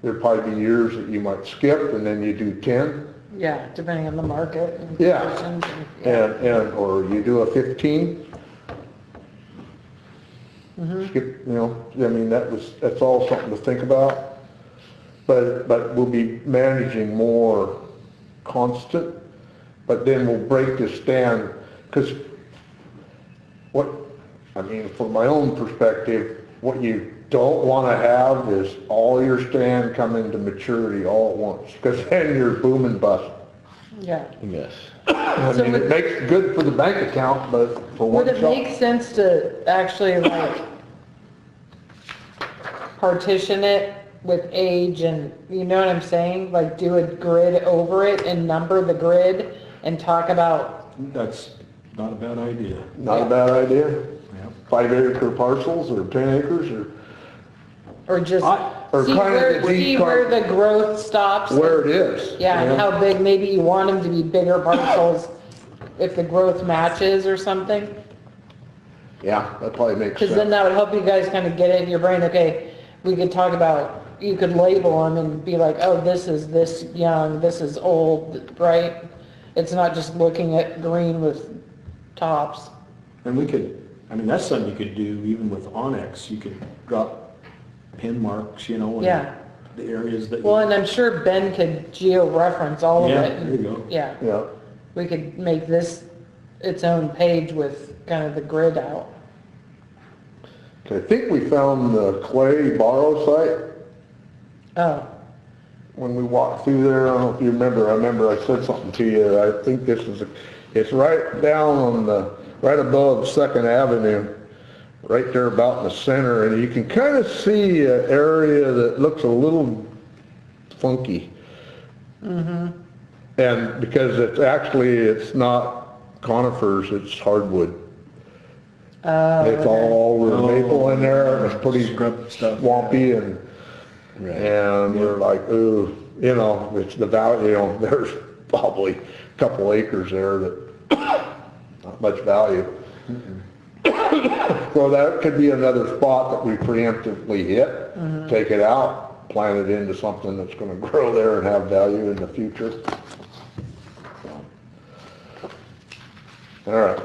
There'd probably be years that you might skip and then you do 10. Yeah, depending on the market and Yeah. conditions and- Or you do a 15. Skip, you know, I mean, that's all something to think about. But we'll be managing more constant, but then we'll break this down, because from my own perspective, what you don't want to have is all your stand come into maturity all at once, because then you're boom and bust. Yeah. Yes. I mean, it makes good for the bank account, but for one Would it shot. make sense to actually like partition it with age and, you know what I'm saying? Like do a grid over it and number the grid and talk about, That's not a bad idea. Not a bad idea. Yeah. 5-acre parcels or 10 acres or just Or see kind of where, the see where the growth stops. where it is. Yeah, and how big, maybe you want them to be bigger parcels if the growth matches or something. Yeah, that probably makes Because then sense. that would help you guys kind of get it in your brain, okay, we could talk about, you could label them and be like, oh, this is this young, this is old, right? It's not just looking at green with tops. And we could, I mean, that's something you could do even with Onyx. You could drop pin marks, you know, in Yeah. the areas that. Well, and I'm sure Ben could geo-reference all of Yeah, it. there you go. Yeah, Yeah, we could make this its own page with kind of the grid out. I think we found the clay borrow site Oh, when we walked through there. I don't know if you remember. I remember I said something to you. I think it's right down on right above 2nd Avenue, right there about in the center, and you can kind of see an area that looks a little funky. And because it's not conifers, it's hardwood. It's all maple in there, it's pretty Scrub stuff. swampy and Right. we're like, ooh, you know, it's the value, you know, there's probably a couple acres there that not much value. So that could be another spot that we preemptively hit, take it out, plant it into something that's gonna grow there and have value in the future. All right.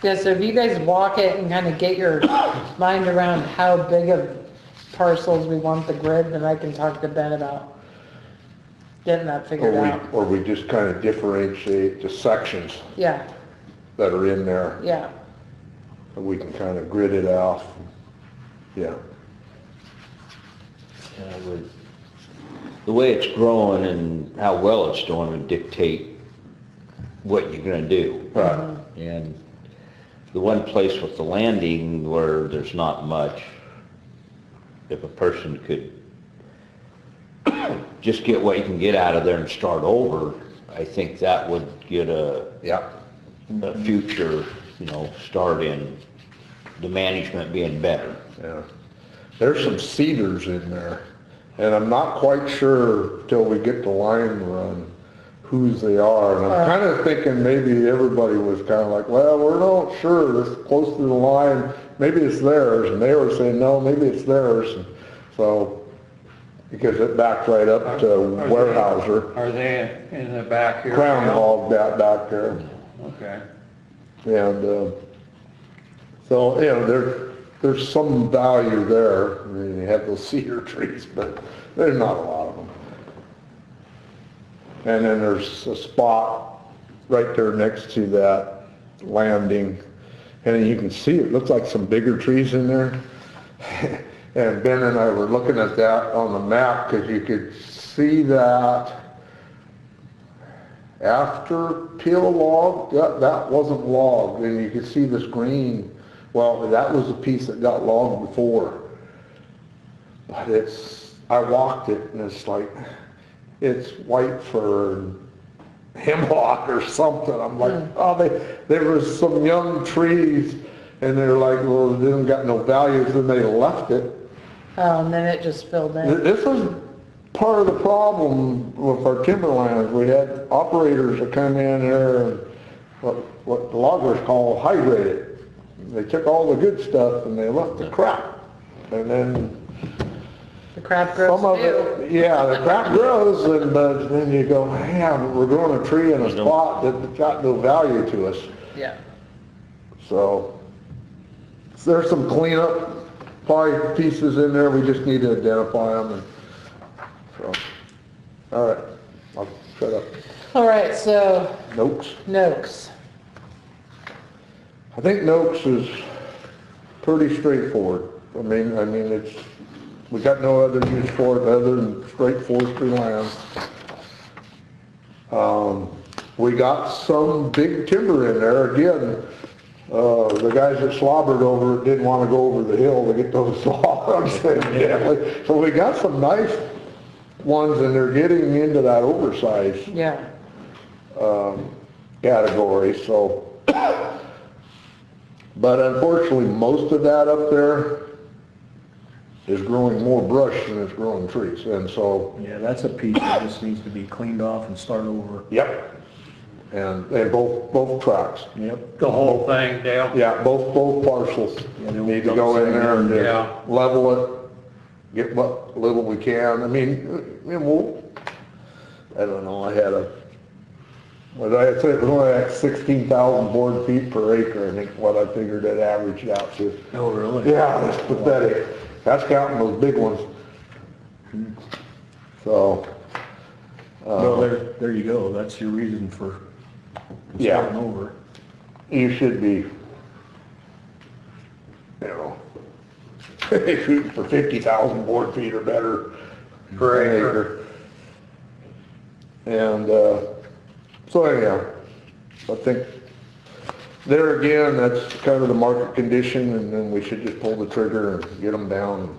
yeah, so if you guys walk it and kind of get your mind around how big of parcels we want the grid, then I can talk to Ben about getting that figured out. Or we just kind of differentiate the sections Yeah, that are in there, yeah, and we can kind of grid it out. Yeah. The way it's growing and how well it's doing would dictate what you're gonna do. Right. And the one place with the landing where there's not much, if a person could just get what you can get out of there and start over, I think that would get a Yeah. future, start in the management being better. Yeah. There's some cedars in there, and I'm not quite sure till we get the line run whose they are. And I'm kind of thinking maybe everybody was kind of like, well, we're not sure, it's close to the line, maybe it's theirs. And they were saying, no, maybe it's theirs. And so, because it backed right up to Weyerhaeuser. Are they in the back here? Crown hogged that back there. Okay. And, so, there's some value there. I mean, you have those cedar trees, but there's not a lot of them. And then there's a spot right there next to that landing. And you can see, it looks like some bigger trees in there. And Ben and I were looking at that on the map because you could see that after peel log, that wasn't logged, and you could see this green. Well, that was a piece that got logged before. But I walked it and it's like, it's white fir and hemlock or something. I'm like, there was some young trees and they're like, well, they didn't got no value, so they left it. oh, and then it just filled in. This was part of the problem with our timberlands. We had operators that come in here and what the loggers call hydrated. They took all the good stuff and they left the crap. And then The crap grows some of too. it, yeah, the crap grows, and then you go, man, we're growing a tree in a spot that's got no value to us. Yeah. So there's some cleanup probably pieces in there, we just need to identify them, and so, all right, I'll shut up. All right, so Notes. Noakes. I think Noakes is pretty straightforward. I mean, it's, we got no other use for it other than straight forestry land. We got some big timber in there, again, the guys that slobbered over it didn't want to go over the hill to get those logs, evidently. So we got some nice ones, and they're getting into that oversized Yeah. category, so. But unfortunately, most of that up there is growing more brush than it's growing trees, and so. Yeah, that's a piece that just needs to be cleaned off and start over. Yep. And both tracks. Yep. The whole thing, Dale? Yeah, both parcels. Yeah, they Need to go in there and Yeah. just level it, get what little we can. I mean, I don't know, I had what I had said, it was only like 16,000 board feet per acre, I think, what I figured it averaged out to. Oh, really? Yeah, that's pathetic. That's counting those big ones. So. Well, there you go, that's your reason for Yeah. starting over. You should be, shooting for 50,000 board feet or better per acre. And, so anyhow, I think there again, that's kind of the market condition, and then we should just pull the trigger and get them down.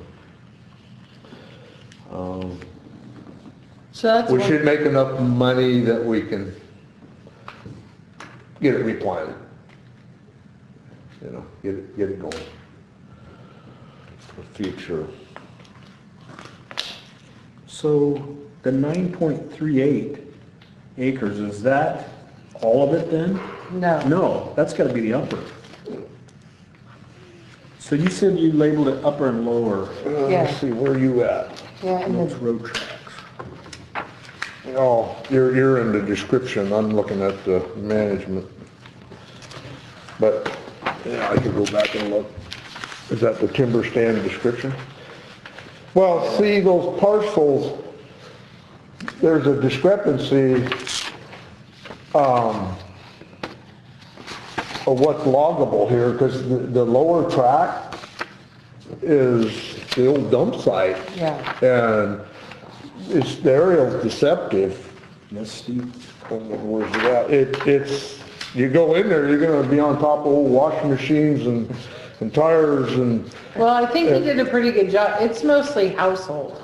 So that's We one- should make enough money that we can get it replanted. Get it going. For future. So the 9.38 acres, is that all of it then? No. No, that's gotta be the upper. So you said you labeled it upper and lower. Yeah. Let's see, where you at? Yeah, and Those the, road tracks. Oh, you're in the description, I'm looking at the management. But, yeah, I could go back and look. Is that the timber stand description? Well, see, those parcels, there's a discrepancy, of what's loggable here, because the lower tract is the old dump site. yeah. And the aerial's deceptive. That's steep. Where's it at? It's, you go in there, you're gonna be on top of old washing machines and tires and, Well, I think he did a pretty good job. It's mostly household.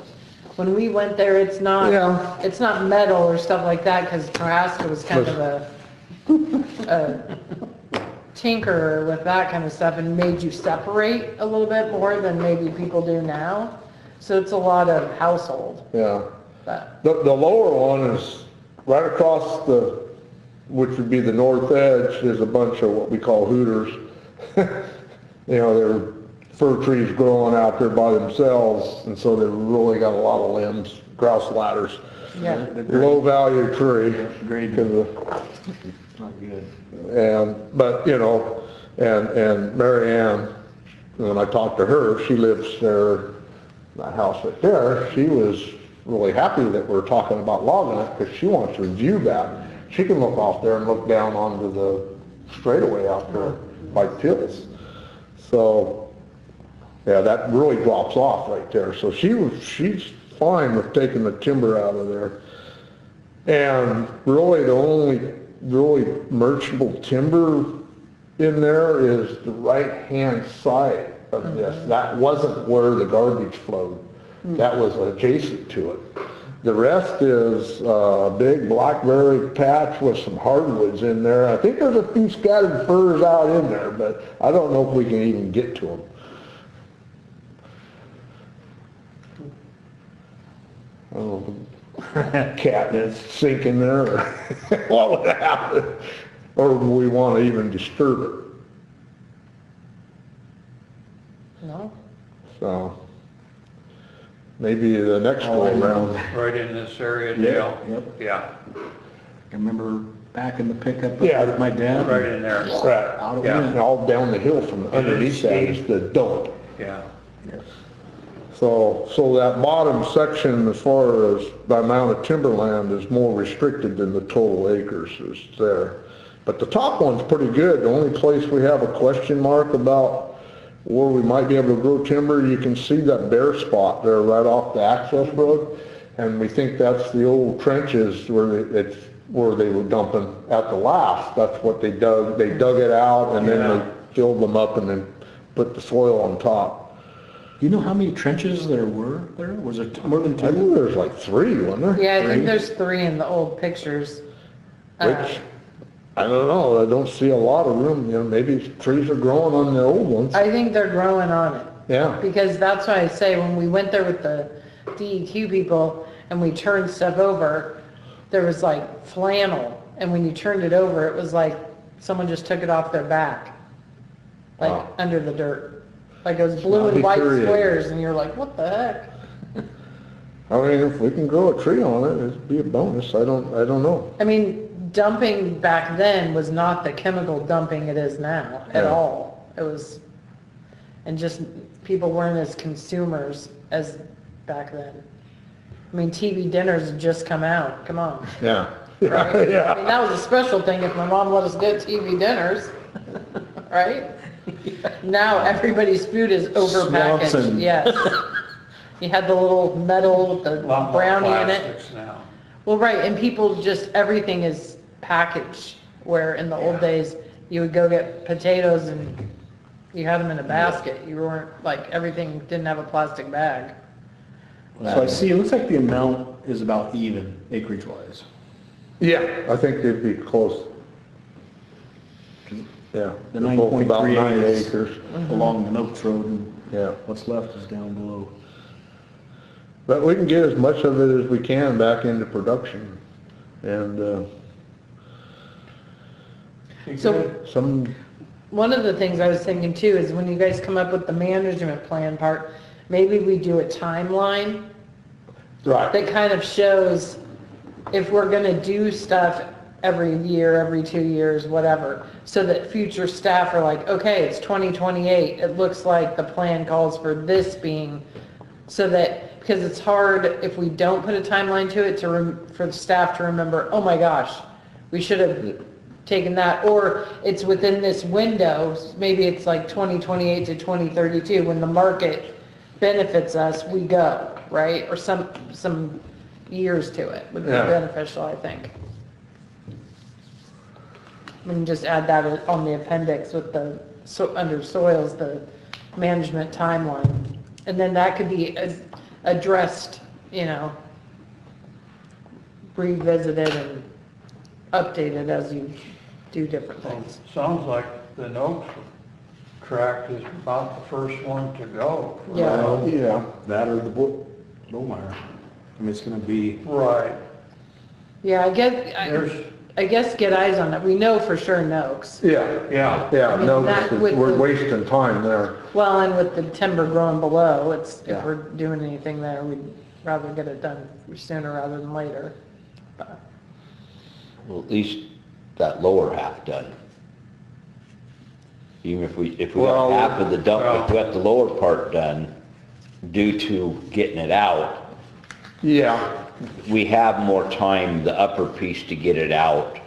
When we went there, it's not, Yeah. it's not metal or stuff like that, because Nebraska was kind of a tinker with that kind of stuff and made you separate a little bit more than maybe people do now. So it's a lot of household, yeah. but, The lower one is right across which would be the north edge, there's a bunch of what we call hooters. They're fir trees growing out there by themselves, and so they've really got a lot of limbs, grouse ladders. yeah. Low value tree. Grade. 'Cause of- Not good. but, and Mary Ann, when I talked to her, she lives there, that house right there, she was really happy that we're talking about logging it, because she wants her view back. She can look off there and look down onto the straightaway out there by Tills. So, yeah, that really drops off right there. So she's fine with taking the timber out of there. And really, the only really merchantable timber in there is the right-hand side of this. That wasn't where the garbage flowed. That was adjacent to it. The rest is a big blackberry patch with some hardwoods in there. I think there's a few scattered firs out in there, but I don't know if we can even get to them. I don't know if a cat is sinking there, or what would happen? Or do we want to even disturb it? No? So, maybe the next go around. Right in this area, Yeah, Dale? yep. Yeah, I remember back in the pickup Yeah. with my dad. right in there, Right. Out it Yeah. went. And all down the hill from underneath that is the dump. yeah. So that bottom section, as far as the amount of timberland, is more restricted than the total acres is there. But the top one's pretty good. The only place we have a question mark about where we might be able to grow timber, you can see that bare spot there right off the access road. And we think that's the old trenches where they were dumping at the last. That's what they dug. They dug it out and then Yeah. they filled them up and then put the soil on top. Do you know how many trenches there were there? Was there more than I two? think there's like 3, wasn't there? Yeah, I think Three? there's 3 in the old pictures. Which, I don't know, I don't see a lot of room, maybe trees are growing on the old ones. I think they're growing on it. Yeah, Because that's why I say, when we went there with the DEQ people and we turned stuff over, there was like flannel, and when you turned it over, it was like someone just took it off their back, like Wow. under the dirt. Like it was blue Not and white deteriorating. squares, and you're like, what the heck? I mean, if we can grow a tree on it, it'd be a bonus, I don't know. I mean, dumping back then was not the chemical dumping it is now at Yeah. all. It was, and just people weren't as consumers as back then. I mean, TV dinners had just come out, come on. Yeah. Right? I mean, Yeah, that was a special thing if my mom let us get TV dinners, right? Now everybody's food is Swamps overpackaged, and- yes. You had the little metal with the A lot more brownie in it. plastics now. Well, right, and people just, everything is packaged, where in the old days, you would go get potatoes and you had them in a basket. You weren't, like, everything didn't have a plastic bag. So I see, it looks like the amount is about even acreage wise. yeah, I think they'd be close. Yeah. The they're both about 9.3 9 is acres, along the Noakes Road, and yeah. what's left is down below. But we can get as much of it as we can back into production. And, So, some, one of the things I was thinking too is when you guys come up with the management plan part, maybe we do a timeline right, that kind of shows if we're gonna do stuff every year, every 2 years, whatever, so that future staff are like, okay, it's 2028, it looks like the plan calls for this being, so that, because it's hard if we don't put a timeline to it for the staff to remember, oh my gosh, we should have taken that, or it's within this window, maybe it's like 2028 to 2032, when the market benefits us, we go, right? Or some years to it would be Yeah. beneficial, I think. We can just add that on the appendix with the, under soils, the management timeline. And then that could be addressed, revisited and updated as you do different things. Sounds like the Noakes tract is about the first one to go. Yeah. yeah, That or the Bowmeyer. I mean, it's gonna be, Right, Yeah, there's, I guess get eyes on it. We know for sure Noakes. yeah, yeah, yeah, I mean, no, that with we're the- wasting time there. Well, and with the timber growing below, if Yeah. we're doing anything there, we'd rather get it done sooner rather than later. But- Well, at least that lower half done. Even if we Well, got half of the dump, if we got the lower part done due to getting it out, Yeah, we have more time, the upper piece, to get it out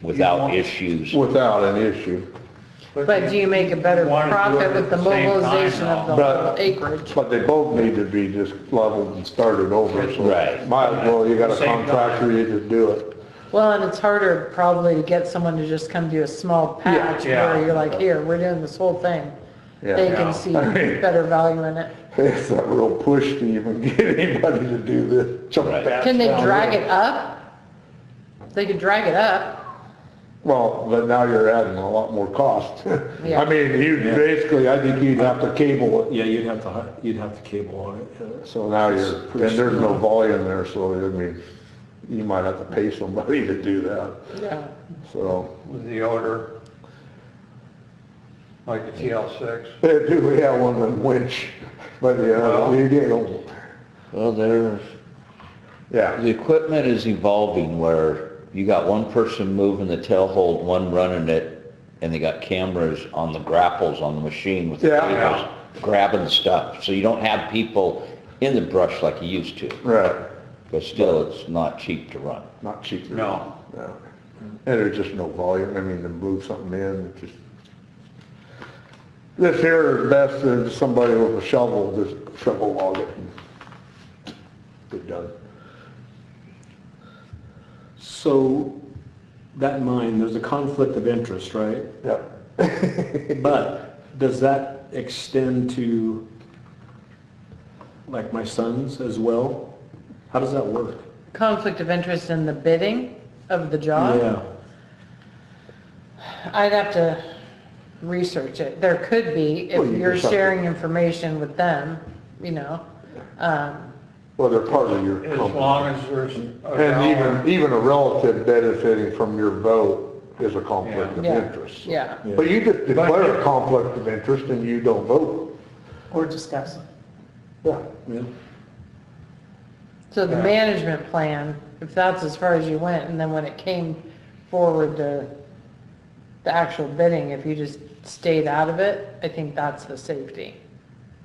without want- issues. without an issue. But do you make a better Want to do profit it with at the the same time, mobilization of the though. whole acreage? But they both need to be just leveled and started over, so. Right. Might as well, you got a Same time. contractor, you just do it. Well, and it's harder probably to get someone to just come do a small patch Yeah. where you're like, here, we're doing this whole thing. Yeah. They Yeah. can see I mean- better value in it. It's a real push to even get anybody to do this. jump Right. patch Can they down drag there. it up? They could drag it up. Well, but now you're adding a lot more cost. Yeah. I mean, you Yeah. basically, I think you'd have to cable it, yeah, you'd have to cable on it. so now It's you're, pretty and there's no small. volume there, so I mean, you might have to pay somebody to do that, Yeah. so. with the odor, like the TL6. Do we have one of them winch, but yeah, Well- you get old. Well, the Yeah, equipment is evolving where you got one person moving the tail hold, one running it, and they got cameras on the grapples on the machine with the Yeah. cameras grabbing stuff. So you don't have people in the brush like you used to, right, but still, it's not cheap to run. not cheap. No. No. And there's just no volume, I mean, to move something in, it's just. This here is best than somebody with a shovel, just shovel log it and get done. So, that in mind, there's a conflict of interest, right? Yep. But does that extend to, like, my sons as well? How does that work? Conflict of interest in the bidding of the job? Yeah, I'd have to research it. There could be, Well, if you you're just have to- sharing information with them, you know. Well, they're part of your As company. long as there's a And dollar. even a relative benefiting from your vote is a conflict of Yeah. interest. Yeah. But you just declare a conflict of interest and you don't vote. Or discuss. Yeah. yeah. So the Yeah. management plan, if that's as far as you went, and then when it came forward to the actual bidding, if you just stayed out of it, I think that's the safety.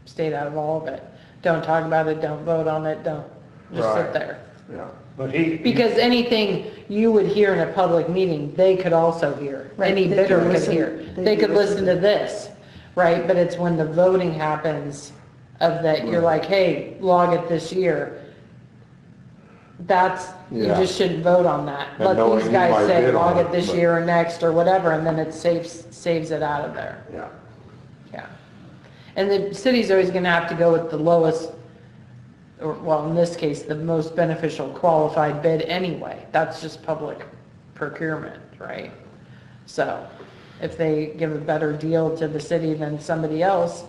Stayed out of all of it. Don't talk about it, don't vote on it, don't, just sit Right. there. Yeah. But he, Because anything you would hear in a public meeting, they could also hear. Right, Any they bidder could could listen- hear. they They could could listen listen to this, right? But it's when the voting happens of that, you're like, hey, log it this year. That's, you Yeah. just shouldn't vote on that. And Let knowing these you guys might say, bid on log it, it this but- year or next or whatever, and then it saves it out of there. Yeah. Yeah. And the city's always gonna have to go with the lowest, or, well, in this case, the most beneficial qualified bid anyway. That's just public procurement, right? So, if they give a better deal to the city than somebody else,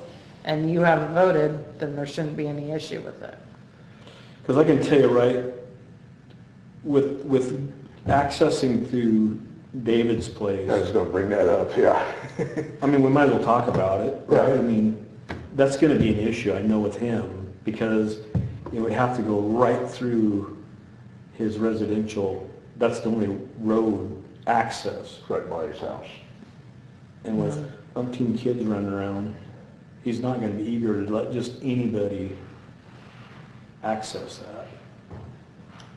and you haven't voted, then there shouldn't be any issue with it. Because I can tell you, right, with accessing through David's place, I was gonna bring that up, yeah. I mean, we might as well talk about it, right? Yeah. I mean, that's gonna be an issue, I know with him, because it would have to go right through his residential, that's the only road access. Right by his house. And with umpteen kids running around, he's not gonna be eager to let just anybody access that.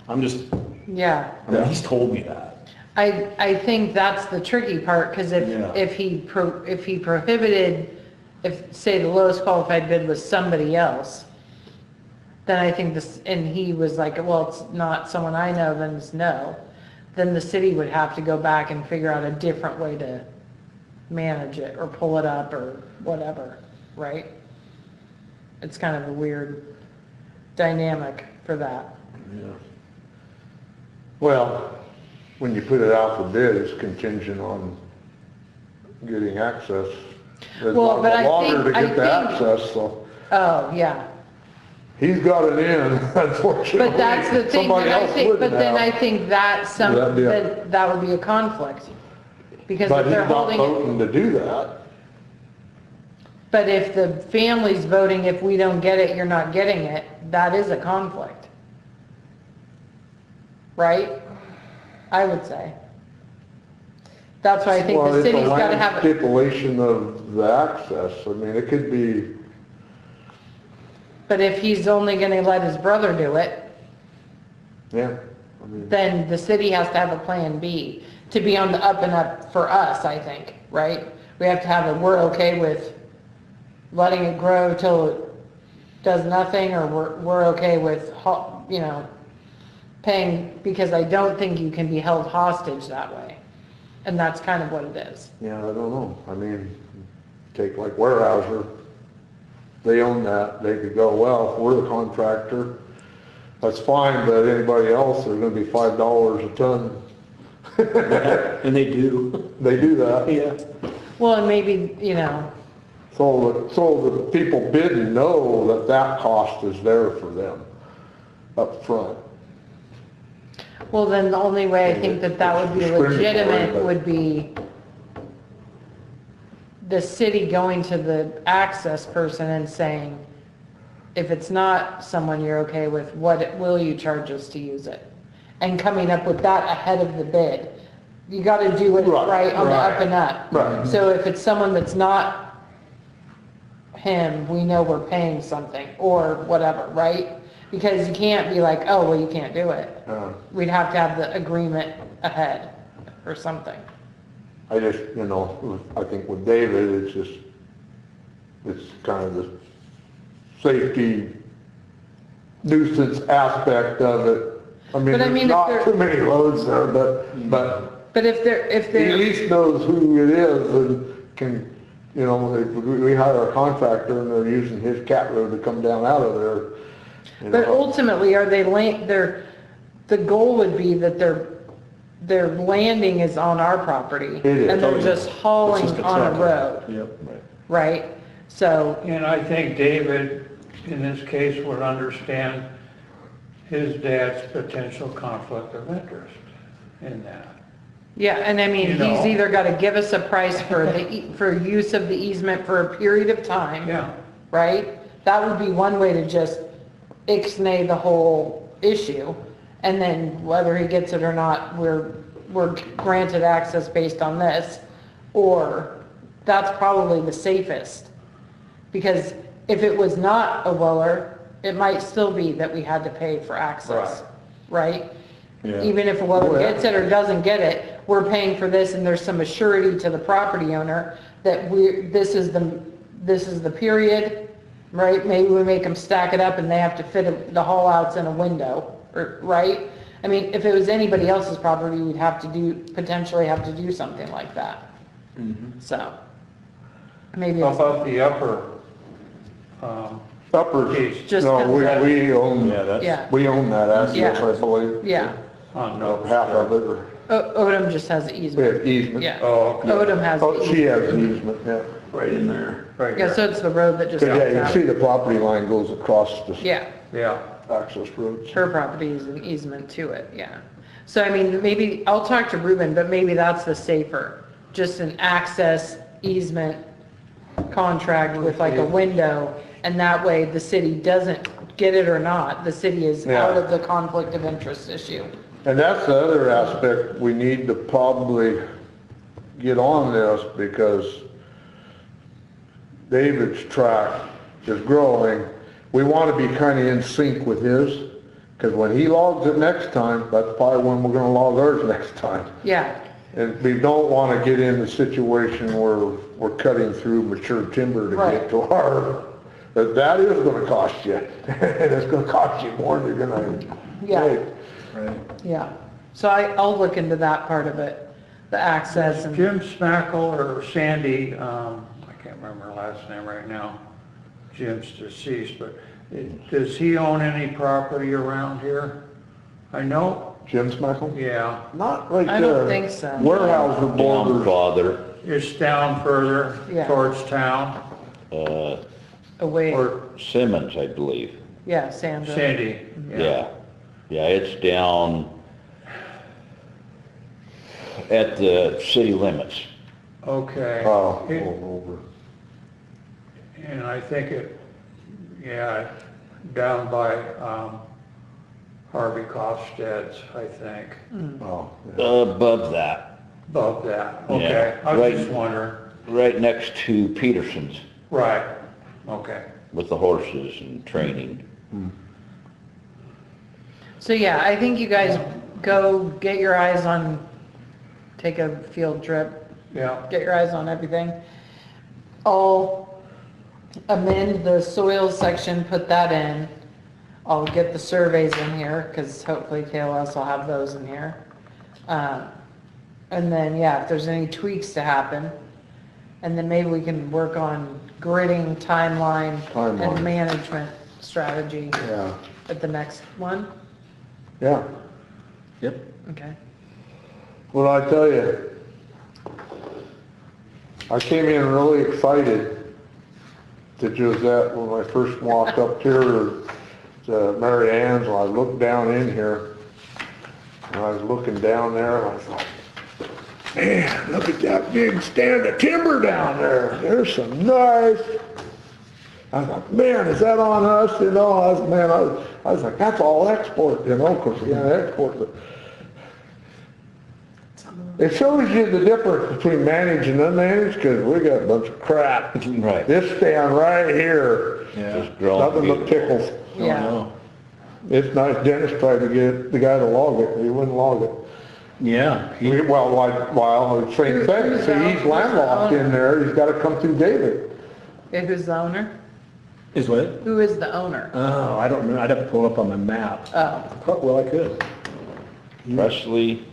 I'm just, Yeah. I mean, he's told me that. I think that's the tricky part, because Yeah. if he prohibited, if, say, the lowest qualified bid was somebody else, then I think this, and he was like, well, it's not someone I know, then it's no, then the city would have to go back and figure out a different way to manage it, or pull it up, or whatever, right? It's kind of a weird dynamic for that. Yeah. Well, when you put it out for bid, it's contingent on getting access. There's Well, not but a I longer think- to I get the think- access, so Oh, yeah. he's got it in, unfortunately. But that's the thing, Somebody that I else think, but wouldn't then I have. think that's That'd be a- then that would be a conflict. Because But if he's they're not holding it, voting to do that. but if the family's voting, if we don't get it, you're not getting it, that is a conflict. Right? I would say. That's why I think Well, the it's a city's gotta land have it. stipulation of the access, I mean, it could be, But if he's only gonna let his brother do it, yeah, I mean, then the city has to have a plan B to be on the up and up for us, I think, right? We have to have a, we're okay with letting it grow till it does nothing, or we're okay with, you know, paying, because I don't think you can be held hostage that way. And that's kind of what it is. yeah, I don't know, I mean, take like Weyerhaeuser, they own that, they could go, well, if we're the contractor, that's fine, but anybody else, they're gonna be $5 a ton. And they do. They do that. Yeah. Well, and maybe, you know, So the people bidding know that that cost is there for them up front. well, then the only way I think that would be Discriminatory, legitimate but- would be the city going to the access person and saying, if it's not someone you're okay with, what will you charge us to use it? And coming up with that ahead of the bid. You gotta do it Right, right on the up and up. Right. So if it's someone that's not him, we know we're paying something or whatever, right? Because you can't be like, oh, well, you can't do it. We'd have to have the agreement ahead or something. I just, I think with David, it's kind of the safety nuisance aspect of it. I mean, But I mean, there's if not they're- too many roads there, but But if he at they're, least knows who it is and can, if we hire a contractor and they're using his cat road to come down out of there. but ultimately, are they the goal would be that their landing is on our property. It is. And they're Oh, yeah. just hauling It's just a on a truck. road, Yep. right? So, And I think David, in this case, would understand his dad's potential conflict of interest in that. yeah, and I mean, You he's know. either gotta give us a price for for use of the easement for a period of time. Yeah. Right? That would be one way to just ixnay the whole issue. And then whether he gets it or not, we're granted access based on this. Or that's probably the safest. Because if it was not a Weller, it might still be that we had to pay for access. Right? Yeah. Even if a Weller Oh, yeah. gets it or doesn't get it, we're paying for this and there's some assurity to the property owner that this is the period, right? Maybe we make them stack it up and they have to fit the haul outs in a window, or, right? I mean, if it was anybody else's property, we'd potentially have to do something like that. So, maybe, How it's- about the upper, Uppers, Piece. Just no, we own, Yeah, that's. yeah, we own that asset, Yeah. I believe. yeah. on no, Half of it, or Odom just has the we easement. have easement. Yeah. Oh, okay. Odom has the Oh, she easement. has an easement, yeah. Right in there. Right Yeah, here. so it's the road that just Cause yeah, comes you can out. see the property line goes across the Yeah. Yeah, access roads. Her property is an easement to it, yeah. So I mean, maybe, I'll talk to Ruben, but maybe that's the safer, just an access easement contract with like a window, and that way the city doesn't get it or not, the city is out Yeah. of the conflict of interest issue. And that's the other aspect we need to probably get on this, because David's track is growing. We want to be kind of in sync with his, because when he logs it next time, that's probably when we're going to log ours next time. Yeah, And we don't want to get in the situation where we're cutting through mature timber to Right. get to our, that is going to cost you. And it's going to cost you more than you're going to Yeah. make. Right. yeah. So I'll look into that part of it, the access and, Jim Smackle or Sandy, I can't remember her last name right now. Jim's deceased, but does he own any property around here? I know, Jim Smackle? yeah, Not right there. I don't think so. Warehouser Down borders. farther, it's down further Yeah. towards town, away, or Simmons, I believe. yeah, Sandra. Sandy, Yeah. Yeah, it's down at the city limits. Okay. Oh, It- over. And I think down by, Harvey Kofstad's, I think, Oh, Above that, above that, Yeah, okay, I was right. just wondering, right next to Peterson's right, okay. with the horses and training. So yeah, I think you guys go get your eyes on, take a field trip, Yeah, get your eyes on everything. I'll amend the soil section, put that in. I'll get the surveys in here, because hopefully KLS will have those in here. And then, yeah, if there's any tweaks to happen, and then maybe we can work on gridding, timeline, Timeline. and management strategy yeah, at the next one. yeah. Yep. Okay. Well, I tell you, I came in really excited to Josette when I first walked up here to Mary Ann's, and I looked down in here, and I was looking down there, and I thought, man, look at that big stand of timber down there. There's some nice I was like, man, is that on us? You know, I was like, that's all export, you know, 'cause we gotta export it. It shows you the difference between managed and unmanaged, 'cause we got a bunch of crap. Right. This stand right here, Just growing nothing but beautiful. pickles. Yeah. It's nice. Dennis tried to get the guy to log it, he wouldn't log it. Yeah, Well, same thing. Who's See, the- he's landlocked in there, he's gotta come through David. Okay, who's the owner? is what? Who is the owner? Oh, I don't know, I'd have to pull it up on my map. Oh, Well, I could. Presley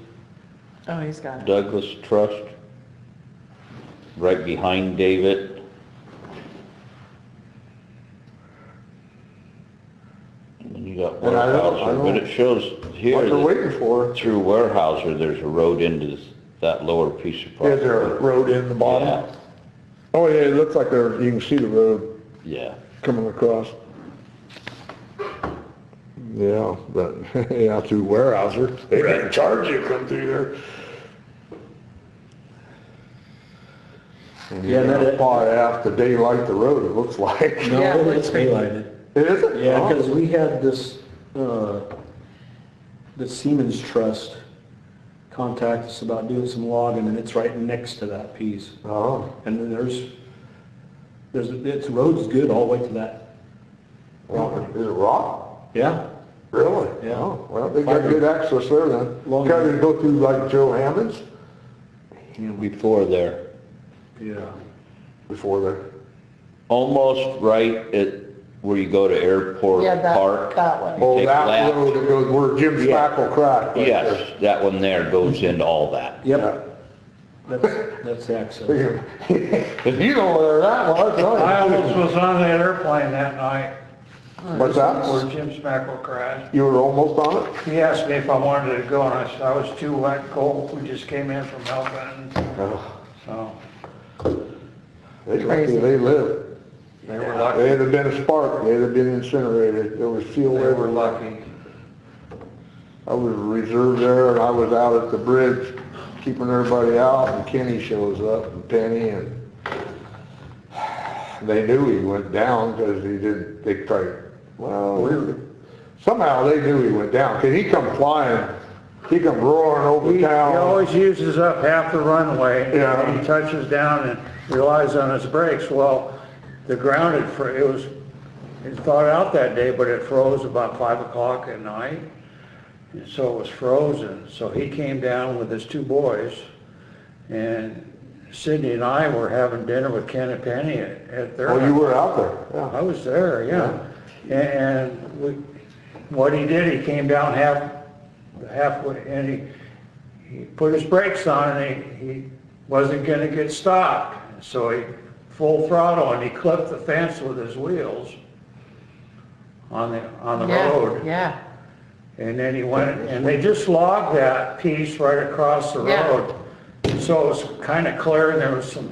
oh, he's got it. Douglas Trust, right behind David. And you got And I don't- Warehouser, but it shows here What they're that waiting for, through Warehouser, there's a road into that lower piece of is property. there a road in the bottom? Yeah, Oh, yeah, it looks like there, you can see the road yeah. coming across. Yeah, but, yeah, through Warehouser, they didn't charge you to come through there. And Yeah, you're that- gonna probably have to daylight the road, it looks like. No, Yeah. it's daylighted. Is it? Yeah, Oh. because we had this, the Siemens Trust contact us about doing some logging, and it's right next to that piece. Oh, And then its road's good all the way to that. well, is it rock? Yeah. Really? Yeah. Oh, well, they got good access there then. Long- Gotta go through like Joe Hammond's Before there, Yeah. before there. almost right at where you go to Airport Yeah, Park. that way. Oh, Take that left. road that goes where Jim Spackle cracked. right Yes, that one there goes into all that. Yep. That's the access. there. If you know where that was, I almost was on that airplane that night, what's that? where Jim Spackle crashed. You were almost on it? He asked me if I wanted to go, and I said I was too wet, cold, we just came in from Melbourne, Oh, so They lucky Crazy. they lived. they were They'd lucky, have been a spark, they'd have been incinerated, there was fuel they were everywhere. lucky. I was reserved there and I was out at the bridge keeping everybody out and Kenny shows up and Penny and they knew he went down because he didn't, they tried, well, somehow they knew he went down because he come flying, he come roaring over He town. always uses up half the runway. Yeah. And he touches down and relies on his brakes. Well, the ground it thawed out that day, but it froze about 5 o'clock at night. And so it was frozen. So he came down with his two boys, and Sydney and I were having dinner with Ken and Penny at their Oh, you house. were out there, yeah. I was there, yeah. And what he did, he came down halfway, and he put his brakes on, and he wasn't gonna get stopped. So he full throttle, and he clipped the fence with his wheels on the road. Yeah, And then he went, and they just logged that piece right across the Yeah. road. So it was kind of clear, and there was some,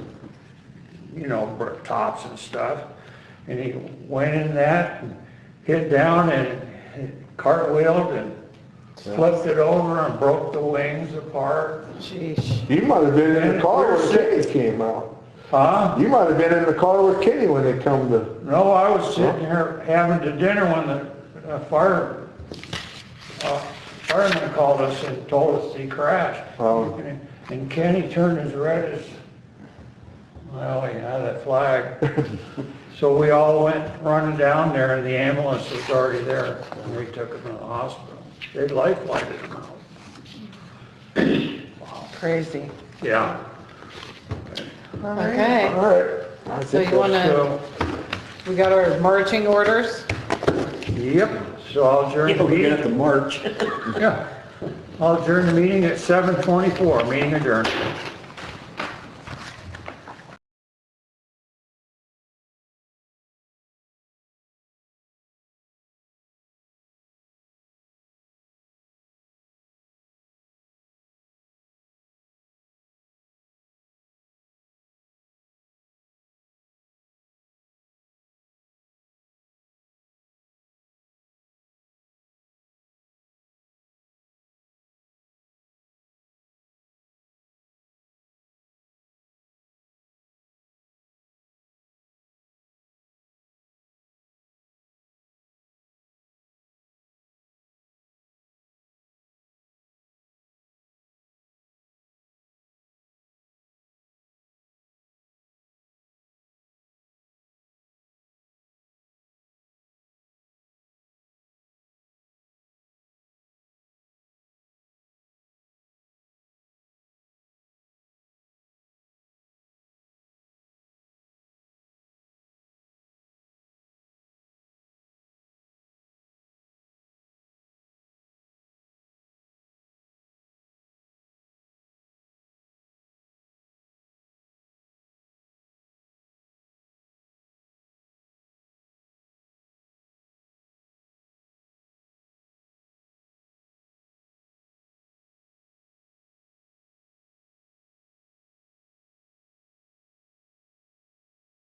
brick tops and stuff. And he went in that, and hit down, and cartwheeled, and flipped it over, and broke the wings apart. sheesh. You might have been in the And car we're when Kenny came out. Huh? You might have been in the car with Kenny when they come to, No, I was sitting here having the dinner when the fireman called us and told us he crashed. Oh. And Kenny turned as red as, well, he had that flag. So we all went running down there, and the ambulance was already there, and we took him to the hospital. They life-flighted him out. Crazy. Yeah. Okay, all right. I so think you wanna, So, we got our marching orders? yep, so I'll adjourn Yeah, the we're gonna have meeting. to march. Yeah. I'll adjourn the meeting at 7:24, meeting adjourned.